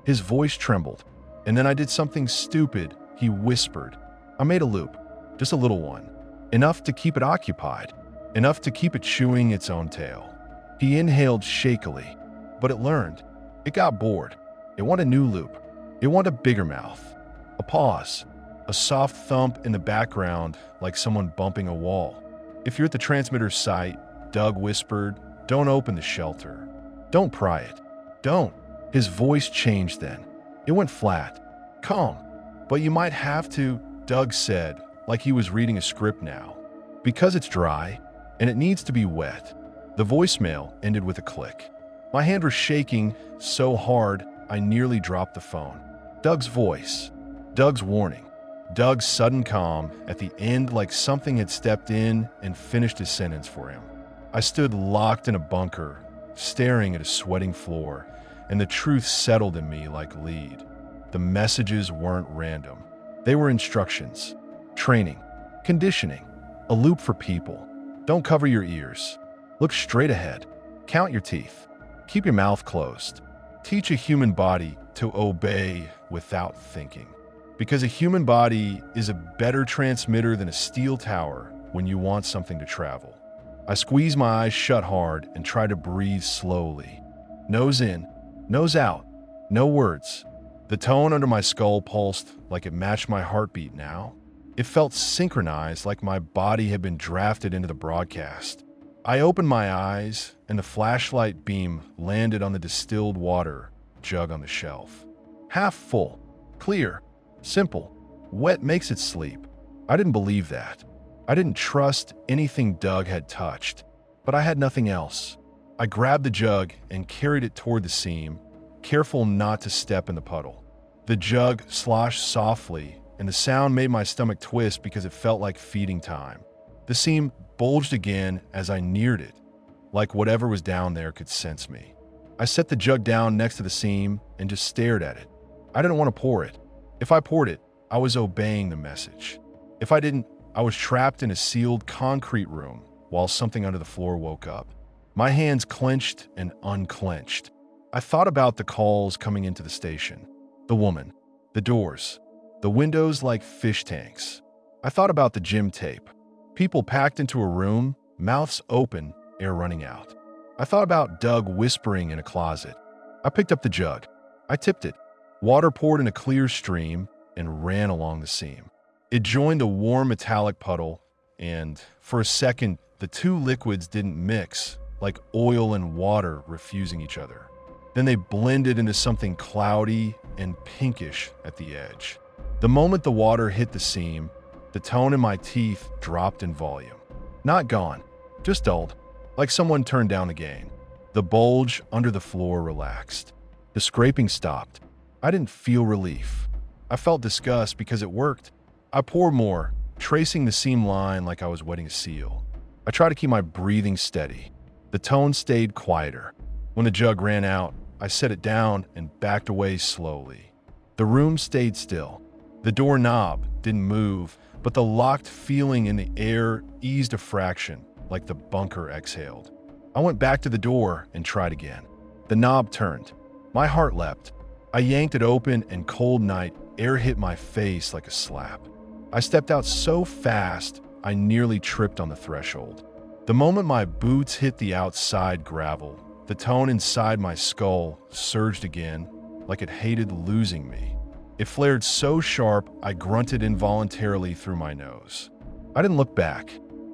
Speaker 1: His voice trembled. And then I did something stupid, he whispered. I made a loop. Just a little one. Enough to keep it occupied. enough to keep it chewing its own tail. He inhaled shakily, but it learned. It got bored. It wanted a new loop. It wanted a bigger mouth. A pause. A soft thump in the background like someone bumping a wall. If you're at the transmitter's site, Doug whispered, "Don't open the shelter. Don't pry it. Don't." His voice changed then. It went flat. "Calm. But you might have to," Doug said, like he was reading a script now. "Because it's dry, and it needs to be wet." The voicemail ended with a click. My hand was shaking so hard I nearly dropped the phone. Doug's voice. Doug's warning. Doug's sudden calm at the end, like something had stepped in and finished his sentence for him. I stood locked in a bunker, staring at a sweating floor, and the truth settled in me like lead. The messages weren't random. They were instructions, training, conditioning, a loop for people. Don't cover your ears. Look straight ahead. Count your teeth. Keep your mouth closed. Teach a human body to obey without thinking. Because a human body is a better transmitter than a steel tower when you want something to travel. I squeezed my eyes shut hard and tried to breathe slowly. Nose in, nose out, no words. The tone under my skull pulsed like it matched my heartbeat now. It felt synchronized, like my body had been drafted into the broadcast. I opened my eyes, and the flashlight beam landed on the distilled water jug on the shelf. Half full, clear, simple. Wet makes it sleep. I didn't believe that. I didn't trust anything Doug had touched, but I had nothing else. I grabbed the jug and carried it toward the seam, careful not to step in the puddle. The jug sloshed softly, and the sound made my stomach twist because it felt like feeding time. The seam bulged again as I neared it, like whatever was down there could sense me. I set the jug down next to the seam and just stared at it. I didn't want to pour it. If I poured it, I was obeying the message. If I didn't, I was trapped in a sealed concrete room while something under the floor woke up. My hands clenched and unclenched. I thought about the calls coming into the station, the woman, the doors, the windows like fish tanks. I thought about the gym tape, people packed into a room, mouths open, air running out. I thought about Doug whispering in a closet. I picked up the jug. I tipped it. Water poured in a clear stream and ran along the seam. It joined the warm metallic puddle, and for a second, the two liquids didn't mix, like oil and water refusing each other. Then they blended into something cloudy and pinkish at the edge. The moment the water hit the seam, the tone in my teeth dropped in volume. Not gone, just dulled, like someone turned down the gain. The bulge under the floor relaxed. The scraping stopped. I didn't feel relief. I felt disgust because it worked. I poured more, tracing the seam line like I was wetting a seal. I tried to keep my breathing steady. The tone stayed quieter. When the jug ran out, I set it down and backed away slowly. The room stayed still. The doorknob didn't move, but the locked feeling in the air eased a fraction, like the bunker exhaled. I went back to the door and tried again. The knob turned. My heart leapt. I yanked it open, and cold night air hit my face like a slap. I stepped out so fast, I nearly tripped on the threshold. The moment my boots hit the outside gravel, the tone inside my skull surged again, like it hated losing me. It flared so sharp, I grunted involuntarily through my nose. I didn't look back.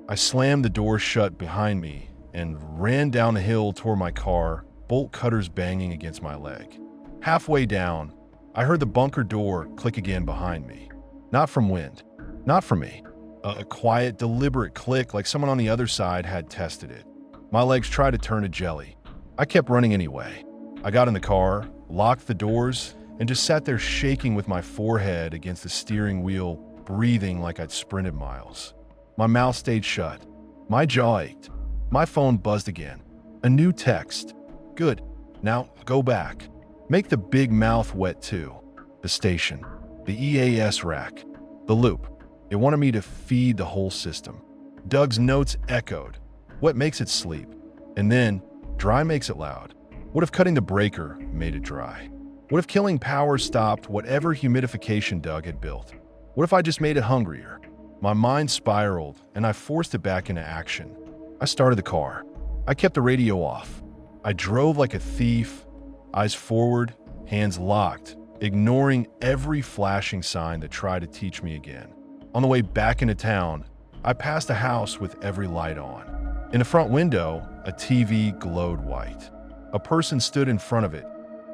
Speaker 1: I slammed the door shut behind me and ran down the hill toward my car, bolt cutters banging against my leg. Halfway down, I heard the bunker door click again behind me. Not from wind, not from me. A quiet, deliberate click like someone on the other side had tested it. My legs tried to turn to jelly. I kept running anyway. I got in the car, locked the doors, and just sat there shaking with my forehead against the steering wheel, breathing like I'd sprinted miles. My mouth stayed shut. My jaw ached. My phone buzzed again. A new text. Good. Now go back. Make the big mouth wet too. The station. The EAS rack. The loop. It wanted me to feed the whole system. Doug's notes echoed. Wet makes it sleep. And then, dry makes it loud. What if cutting the breaker made it dry? What if killing power stopped whatever humidification Doug had built? What if I just made it hungrier? My mind spiraled, and I forced it back into action. I started the car. I kept the radio off. I drove like a thief, eyes forward, hands locked, ignoring every flashing sign that tried to teach me again. On the way back into town, I passed a house with every light on. In the front window, a TV glowed white. A person stood in front of it,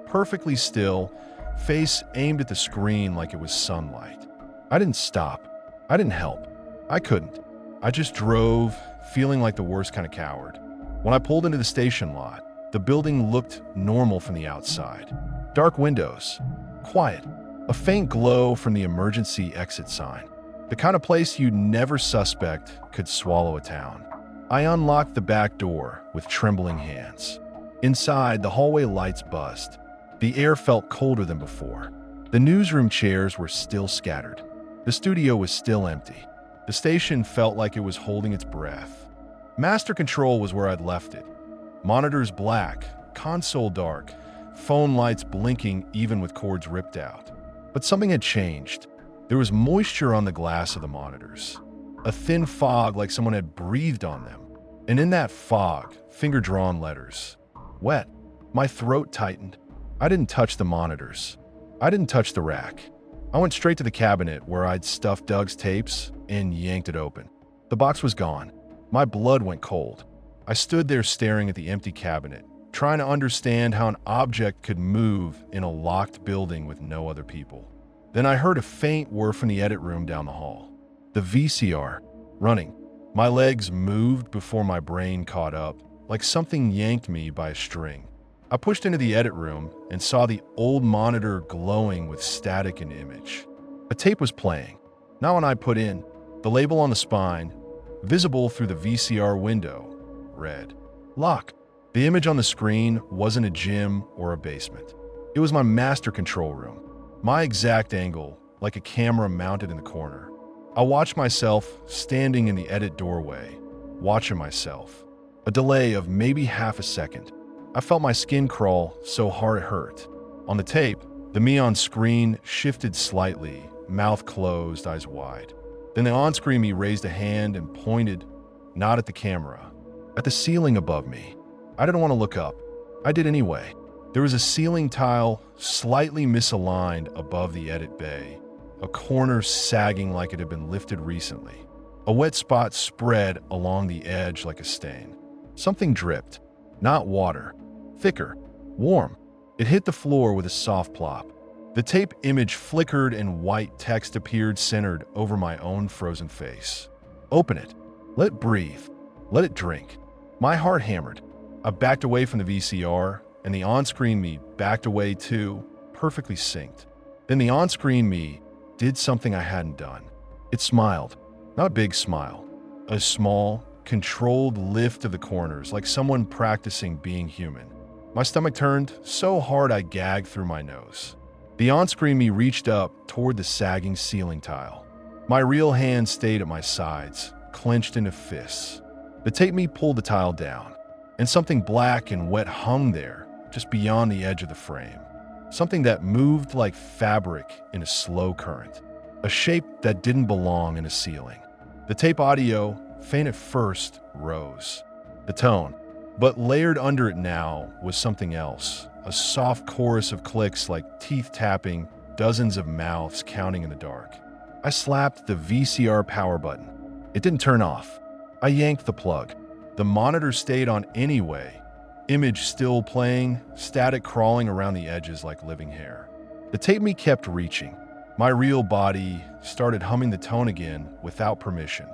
Speaker 1: perfectly still, face aimed at the screen like it was sunlight. I didn't stop. I didn't help. I couldn't. I just drove, feeling like the worst kind of coward. When I pulled into the station lot, the building looked normal from the outside. Dark windows, quiet, a faint glow from the emergency exit sign. The kind of place you'd never suspect could swallow a town. I unlocked the back door with trembling hands. Inside, the hallway lights buzzed. The air felt colder than before. The newsroom chairs were still scattered. The studio was still empty. The station felt like it was holding its breath. Master control was where I'd left it. Monitors black, console dark, phone lights blinking even with cords ripped out. But something had changed. There was moisture on the glass of the monitors. A thin fog like someone had breathed on them. And in that fog, finger-drawn letters. Wet. My throat tightened. I didn't touch the monitors. I didn't touch the rack. I went straight to the cabinet where I'd stuffed Doug's tapes and yanked it open. The box was gone. My blood went cold. I stood there staring at the empty cabinet, trying to understand how an object could move in a locked building with no other people. Then I heard a faint whir from the edit room down the hall. The VCR, running. My legs moved before my brain caught up, like something yanked me by a string. I pushed into the edit room and saw the old monitor glowing with static and image. A tape was playing. Not one I put in. The label on the spine, visible through the VCR window, read, "Lock." The image on the screen wasn't a gym or a basement. It was my master control room. My exact angle, like a camera mounted in the corner. I watched myself standing in the edit doorway, watching myself. A delay of maybe half a second. I felt my skin crawl so hard it hurt. On the tape, the me on screen shifted slightly, mouth closed, eyes wide. Then the on-screen me raised a hand and pointed, not at the camera, at the ceiling above me. I didn't want to look up. I did anyway. There was a ceiling tile slightly misaligned above the edit bay, a corner sagging like it had been lifted recently. A wet spot spread along the edge like a stain. Something dripped, not water, thicker, warm. It hit the floor with a soft plop. The tape image flickered and white text appeared centered over my own frozen face. Open it. Let it breathe. Let it drink. My heart hammered. I backed away from the VCR, and the on-screen me backed away too, perfectly synced. Then the on-screen me did something I hadn't done. It smiled. Not a big smile. A small, controlled lift of the corners, like someone practicing being human. My stomach turned so hard I gagged through my nose. The on-screen me reached up toward the sagging ceiling tile. My real hand stayed at my sides, clenched into fists. The tape me pulled the tile down, and something black and wet hung there, just beyond the edge of the frame. Something that moved like fabric in a slow current. A shape that didn't belong in a ceiling. The tape audio, faint at first, rose. The tone, but layered under it now, was something else. A soft chorus of clicks like teeth tapping, dozens of mouths counting in the dark. I slapped the VCR power button. It didn't turn off. I yanked the plug. The monitor stayed on anyway. Image still playing, static crawling around the edges like living hair. The tape me kept reaching. My real body started humming the tone again without permission.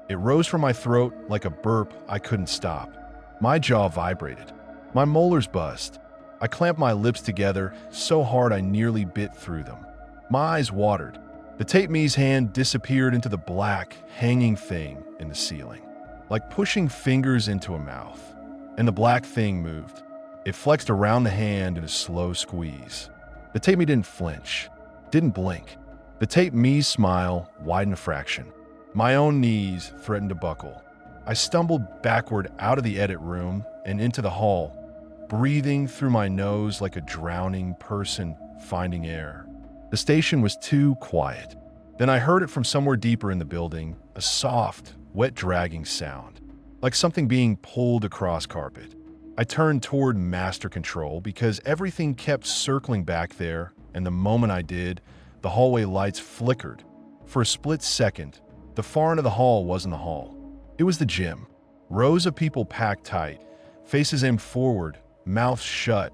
Speaker 1: It rose from my throat like a burp I couldn't stop. My jaw vibrated. My molars buzzed. I clamped my lips together so hard I nearly bit through them. My eyes watered. The tape me's hand disappeared into the black, hanging thing in the ceiling, like pushing fingers into a mouth. And the black thing moved. It flexed around the hand in a slow squeeze. The tape me didn't flinch, didn't blink. The tape me's smile widened a fraction. My own knees threatened to buckle. I stumbled backward out of the edit room and into the hall, breathing through my nose like a drowning person finding air. The station was too quiet. Then I heard it from somewhere deeper in the building, a soft, wet dragging sound. like something being pulled across carpet. I turned toward master control because everything kept circling back there, and the moment I did, the hallway lights flickered. For a split second, the far end of the hall wasn't the hall. It was the gym. Rows of people packed tight, faces aimed forward, mouths shut,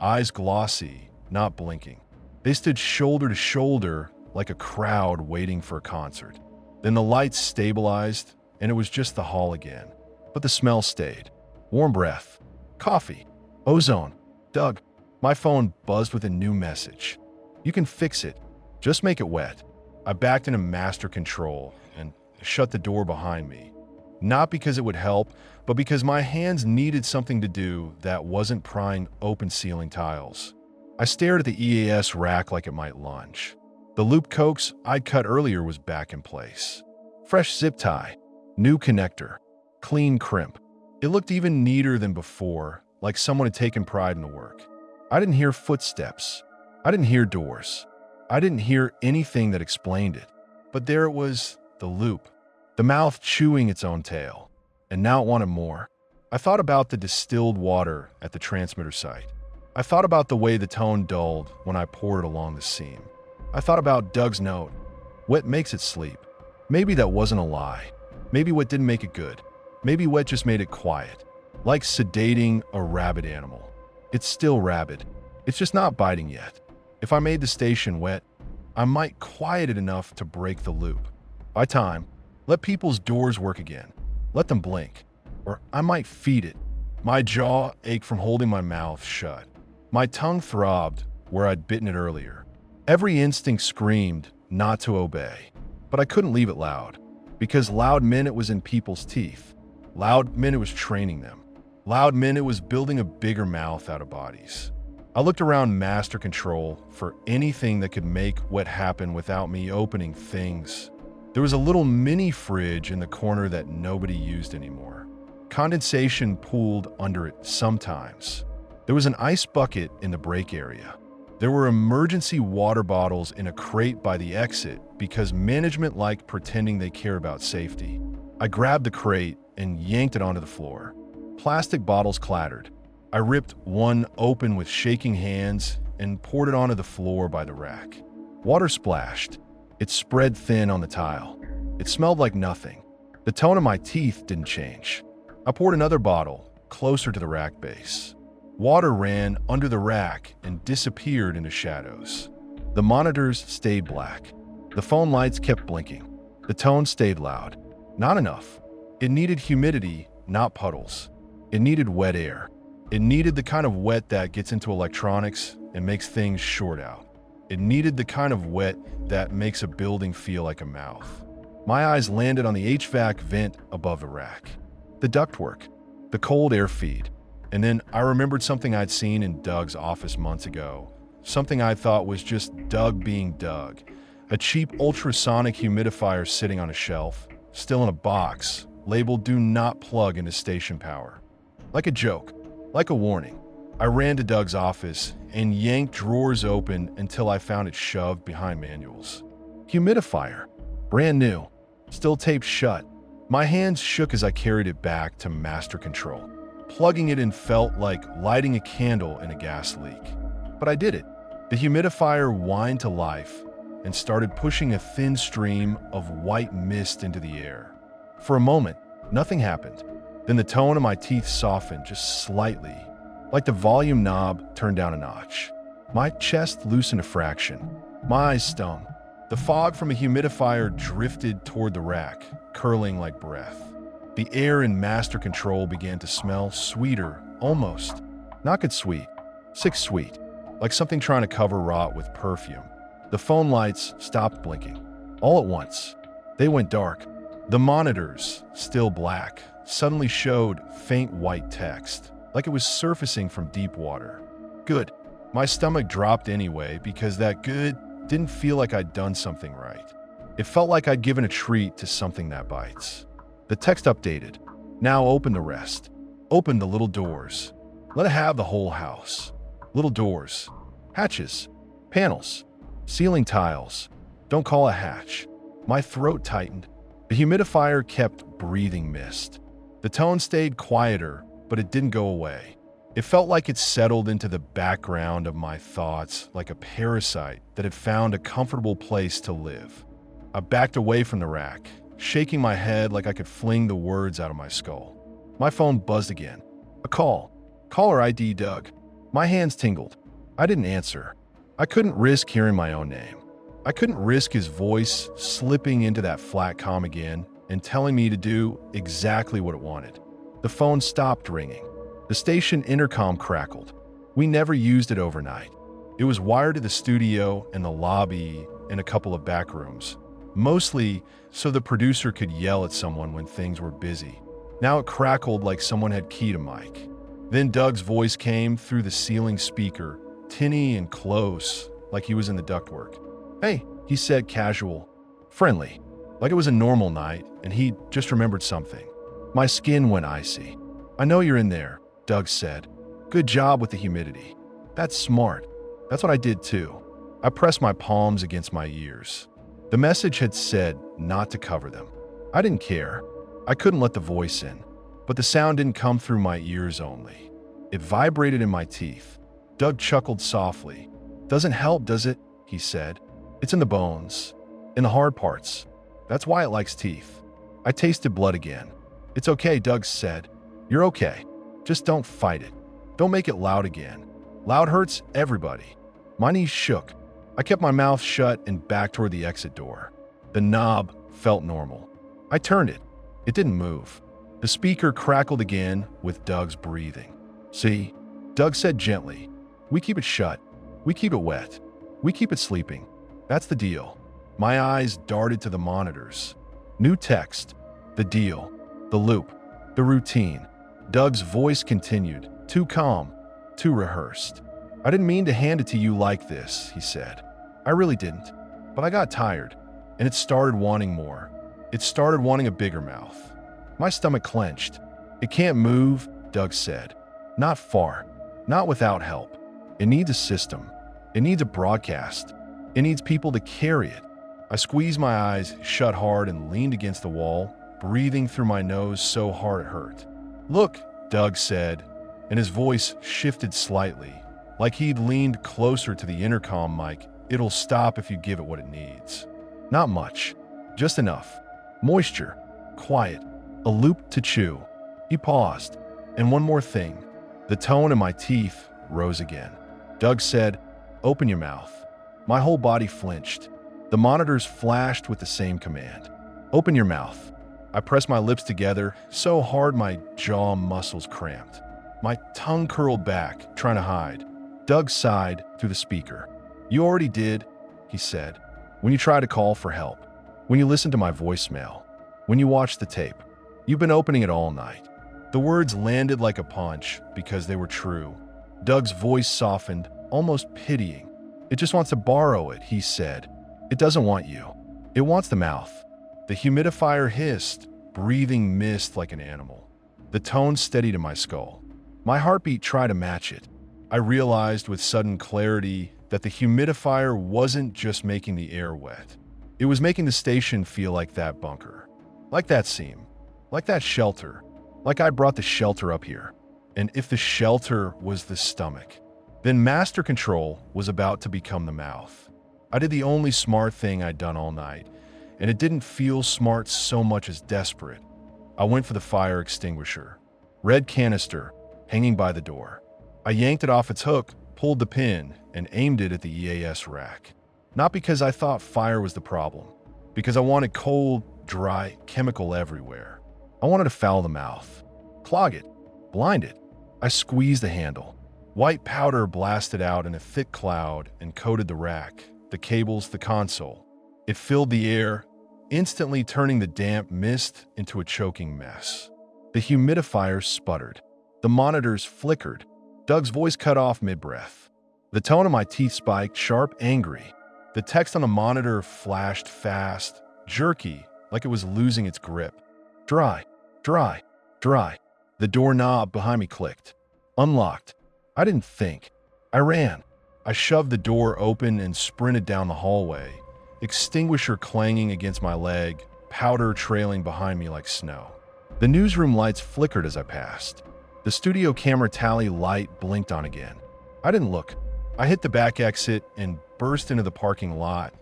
Speaker 1: eyes glossy, not blinking. They stood shoulder to shoulder like a crowd waiting for a concert. Then the lights stabilized, and it was just the hall again. But the smell stayed. Warm breath. Coffee. Ozone. Doug. My phone buzzed with a new message. You can fix it. Just make it wet. I backed into master control and shut the door behind me. Not because it would help, but because my hands needed something to do that wasn't prying open ceiling tiles. I stared at the EAS rack like it might lunge. The loop coax I'd cut earlier was back in place. Fresh zip tie. New connector. Clean crimp. It looked even neater than before, like someone had taken pride in the work. I didn't hear footsteps. I didn't hear doors. I didn't hear anything that explained it. But there it was, the loop. The mouth chewing its own tail. And now it wanted more. I thought about the distilled water at the transmitter site. I thought about the way the tone dulled when I poured it along the seam. I thought about Doug's note. Wet makes it sleep. Maybe that wasn't a lie. Maybe wet didn't make it good. Maybe wet just made it quiet. Like sedating a rabid animal. It's still rabid. It's just not biting yet. If I made the station wet, I might quiet it enough to break the loop. By time, let people's doors work again. Let them blink. Or I might feed it. My jaw ached from holding my mouth shut. My tongue throbbed where I'd bitten it earlier. Every instinct screamed not to obey. But I couldn't leave it loud. Because loud meant it was in people's teeth. Loud meant it was training them. Loud meant it was building a bigger mouth out of bodies. I looked around master control for anything that could make what happen without me opening things. There was a little mini fridge in the corner that nobody used anymore. Condensation pooled under it sometimes. There was an ice bucket in the break area. There were emergency water bottles in a crate by the exit because management liked pretending they care about safety. I grabbed the crate and yanked it onto the floor. Plastic bottles clattered. I ripped one open with shaking hands and poured it onto the floor by the rack. Water splashed. It spread thin on the tile. It smelled like nothing. The tone of my teeth didn't change. I poured another bottle closer to the rack base. Water ran under the rack and disappeared into shadows. The monitors stayed black. The phone lights kept blinking. The tone stayed loud. Not enough. It needed humidity, not puddles. It needed wet air. It needed the kind of wet that gets into electronics and makes things short out. It needed the kind of wet that makes a building feel like a mouth. My eyes landed on the HVAC vent above the rack. The ductwork. The cold air feed. And then I remembered something I'd seen in Doug's office months ago. Something I thought was just Doug being Doug. A cheap ultrasonic humidifier sitting on a shelf, still in a box, labeled "Do not plug into station power." Like a joke, like a warning. I ran to Doug's office and yanked drawers open until I found it shoved behind manuals. Humidifier. Brand new. Still taped shut. My hands shook as I carried it back to master control. Plugging it in felt like lighting a candle in a gas leak. But I did it. The humidifier whined to life and started pushing a thin stream of white mist into the air. For a moment, nothing happened. Then the tone of my teeth softened just slightly, like the volume knob turned down a notch. My chest loosened a fraction. My eyes stung. The fog from a humidifier drifted toward the rack, curling like breath. The air in master control began to smell sweeter, almost. Not good sweet, sick sweet, like something trying to cover rot with perfume. The phone lights stopped blinking. All at once, they went dark. The monitors, still black, suddenly showed faint white text, like it was surfacing from deep water. Good. My stomach dropped anyway because that good didn't feel like I'd done something right. It felt like I'd given a treat to something that bites. The text updated. Now open the rest. Open the little doors. Let it have the whole house. Little doors. Hatches. Panels. Ceiling tiles. Don't call a hatch. My throat tightened. The humidifier kept breathing mist. The tone stayed quieter, but it didn't go away. It felt like it settled into the background of my thoughts, like a parasite that had found a comfortable place to live. I backed away from the rack, shaking my head like I could fling the words out of my skull. My phone buzzed again. A call. Caller ID Doug. My hands tingled. I didn't answer. I couldn't risk hearing my own name. I couldn't risk his voice slipping into that flat comm again and telling me to do exactly what it wanted. The phone stopped ringing. The station intercom crackled. We never used it overnight. It was wired to the studio and the lobby and a couple of back rooms, mostly so the producer could yell at someone when things were busy. Now it crackled like someone had keyed a mic. Then Doug's voice came through the ceiling speaker, tinny and close, like he was in the ductwork. "Hey," he said, casual, friendly, like it was a normal night and he just remembered something. My skin went icy. "I know you're in there," Doug said. "Good job with the humidity." "That's smart." That's what I did too. I pressed my palms against my ears. The message had said not to cover them. I didn't care. I couldn't let the voice in. But the sound didn't come through my ears only. It vibrated in my teeth. Doug chuckled softly. "Doesn't help, does it?" he said. "It's in the bones, in the hard parts. That's why it likes teeth." I tasted blood again. "It's okay," Doug said. "You're okay. Just don't fight it. Don't make it loud again. Loud hurts everybody." My knees shook. I kept my mouth shut and backed toward the exit door. The knob felt normal. I turned it. It didn't move. The speaker crackled again with Doug's breathing. "See," Doug said gently, "we keep it shut. We keep it wet. We keep it sleeping. That's the deal." My eyes darted to the monitors. New text. The deal. The loop. The routine. Doug's voice continued. "Too calm. Too rehearsed. I didn't mean to hand it to you like this," he said. "I really didn't. But I got tired. And it started wanting more. It started wanting a bigger mouth." My stomach clenched. "It can't move," Doug said. "Not far. Not without help. It needs a system. It needs a broadcast. It needs people to carry it." I squeezed my eyes shut hard and leaned against the wall, breathing through my nose so hard it hurt. "Look," Doug said, and his voice shifted slightly, like he'd leaned closer to the intercom mic. "It'll stop if you give it what it needs. Not much. Just enough. Moisture. Quiet. A loop to chew." He paused. "And one more thing." The tone in my teeth rose again. Doug said, "Open your mouth." My whole body flinched. The monitors flashed with the same command. "Open your mouth." I pressed my lips together so hard my jaw muscles cramped. My tongue curled back, trying to hide. Doug sighed through the speaker. "You already did," he said, "when you tried to call for help, when you listened to my voicemail, when you watched the tape. You've been opening it all night." The words landed like a punch because they were true. Doug's voice softened, almost pitying. "It just wants to borrow it," he said. "It doesn't want you. It wants the mouth." The humidifier hissed, breathing mist like an animal. The tone steadied in my skull. My heartbeat tried to match it. I realized with sudden clarity that the humidifier wasn't just making the air wet. It was making the station feel like that bunker, like that seam, like that shelter, like I brought the shelter up here. And if the shelter was the stomach, then master control was about to become the mouth. I did the only smart thing I'd done all night, and it didn't feel smart so much as desperate. I went for the fire extinguisher. Red canister, hanging by the door. I yanked it off its hook, pulled the pin, and aimed it at the EAS rack. Not because I thought fire was the problem, because I wanted cold, dry chemical everywhere. I wanted to foul the mouth, clog it, blind it. I squeezed the handle. White powder blasted out in a thick cloud and coated the rack, the cables, the console. It filled the air, instantly turning the damp mist into a choking mess. The humidifier sputtered. The monitors flickered. Doug's voice cut off mid-breath. The tone of my teeth spiked, sharp, angry. The text on the monitor flashed fast, jerky, like it was losing its grip. "Dry, dry, dry." The doorknob behind me clicked. Unlocked. I didn't think. I ran. I shoved the door open and sprinted down the hallway, extinguisher clanging against my leg, powder trailing behind me like snow. The newsroom lights flickered as I passed. The studio camera tally light blinked on again. I didn't look. I hit the back exit and burst into the parking lot,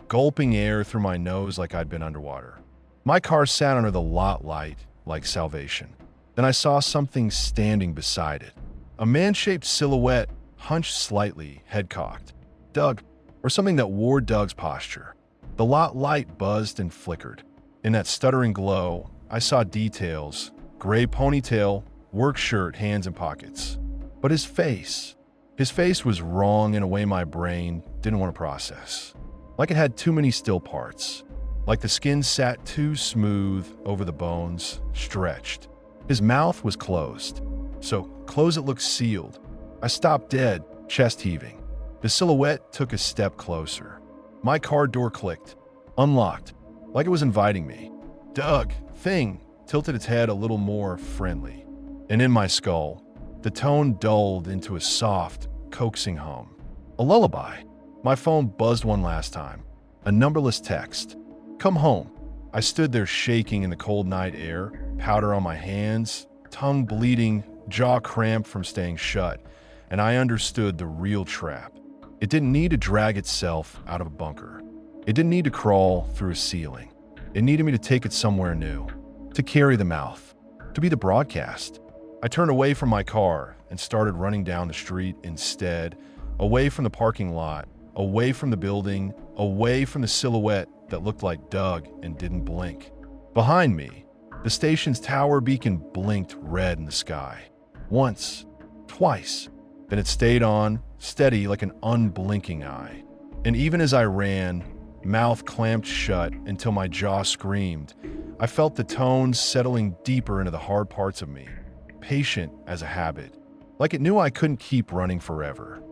Speaker 1: gulping air through my nose like I'd been underwater. My car sat under the lot light like salvation. Then I saw something standing beside it. A man-shaped silhouette, hunched slightly, head cocked. Doug, or something that wore Doug's posture. The lot light buzzed and flickered. In that stuttering glow, I saw details: gray ponytail, work shirt, hands in pockets. But his face was wrong in a way my brain didn't want to process. Like it had too many still parts. Like the skin sat too smooth over the bones, stretched. His mouth was closed. So closed it looked sealed. I stopped dead, chest heaving. The silhouette took a step closer. My car door clicked, unlocked, like it was inviting me. Doug, thing, tilted its head a little more friendly. And in my skull, the tone dulled into a soft, coaxing hum. A lullaby. My phone buzzed one last time. A numberless text. Come home. I stood there shaking in the cold night air, powder on my hands, tongue bleeding, jaw cramped from staying shut, and I understood the real trap. It didn't need to drag itself out of a bunker. It didn't need to crawl through a ceiling. It needed me to take it somewhere new, to carry the mouth, to be the broadcast. I turned away from my car and started running down the street instead, away from the parking lot, away from the building, away from the silhouette that looked like Doug and didn't blink. Behind me, the station's tower beacon blinked red in the sky. Once, twice, then it stayed on, steady like an unblinking eye. And even as I ran, mouth clamped shut until my jaw screamed, I felt the tones settling deeper into the hard parts of me, patient as a habit, like it knew I couldn't keep running forever.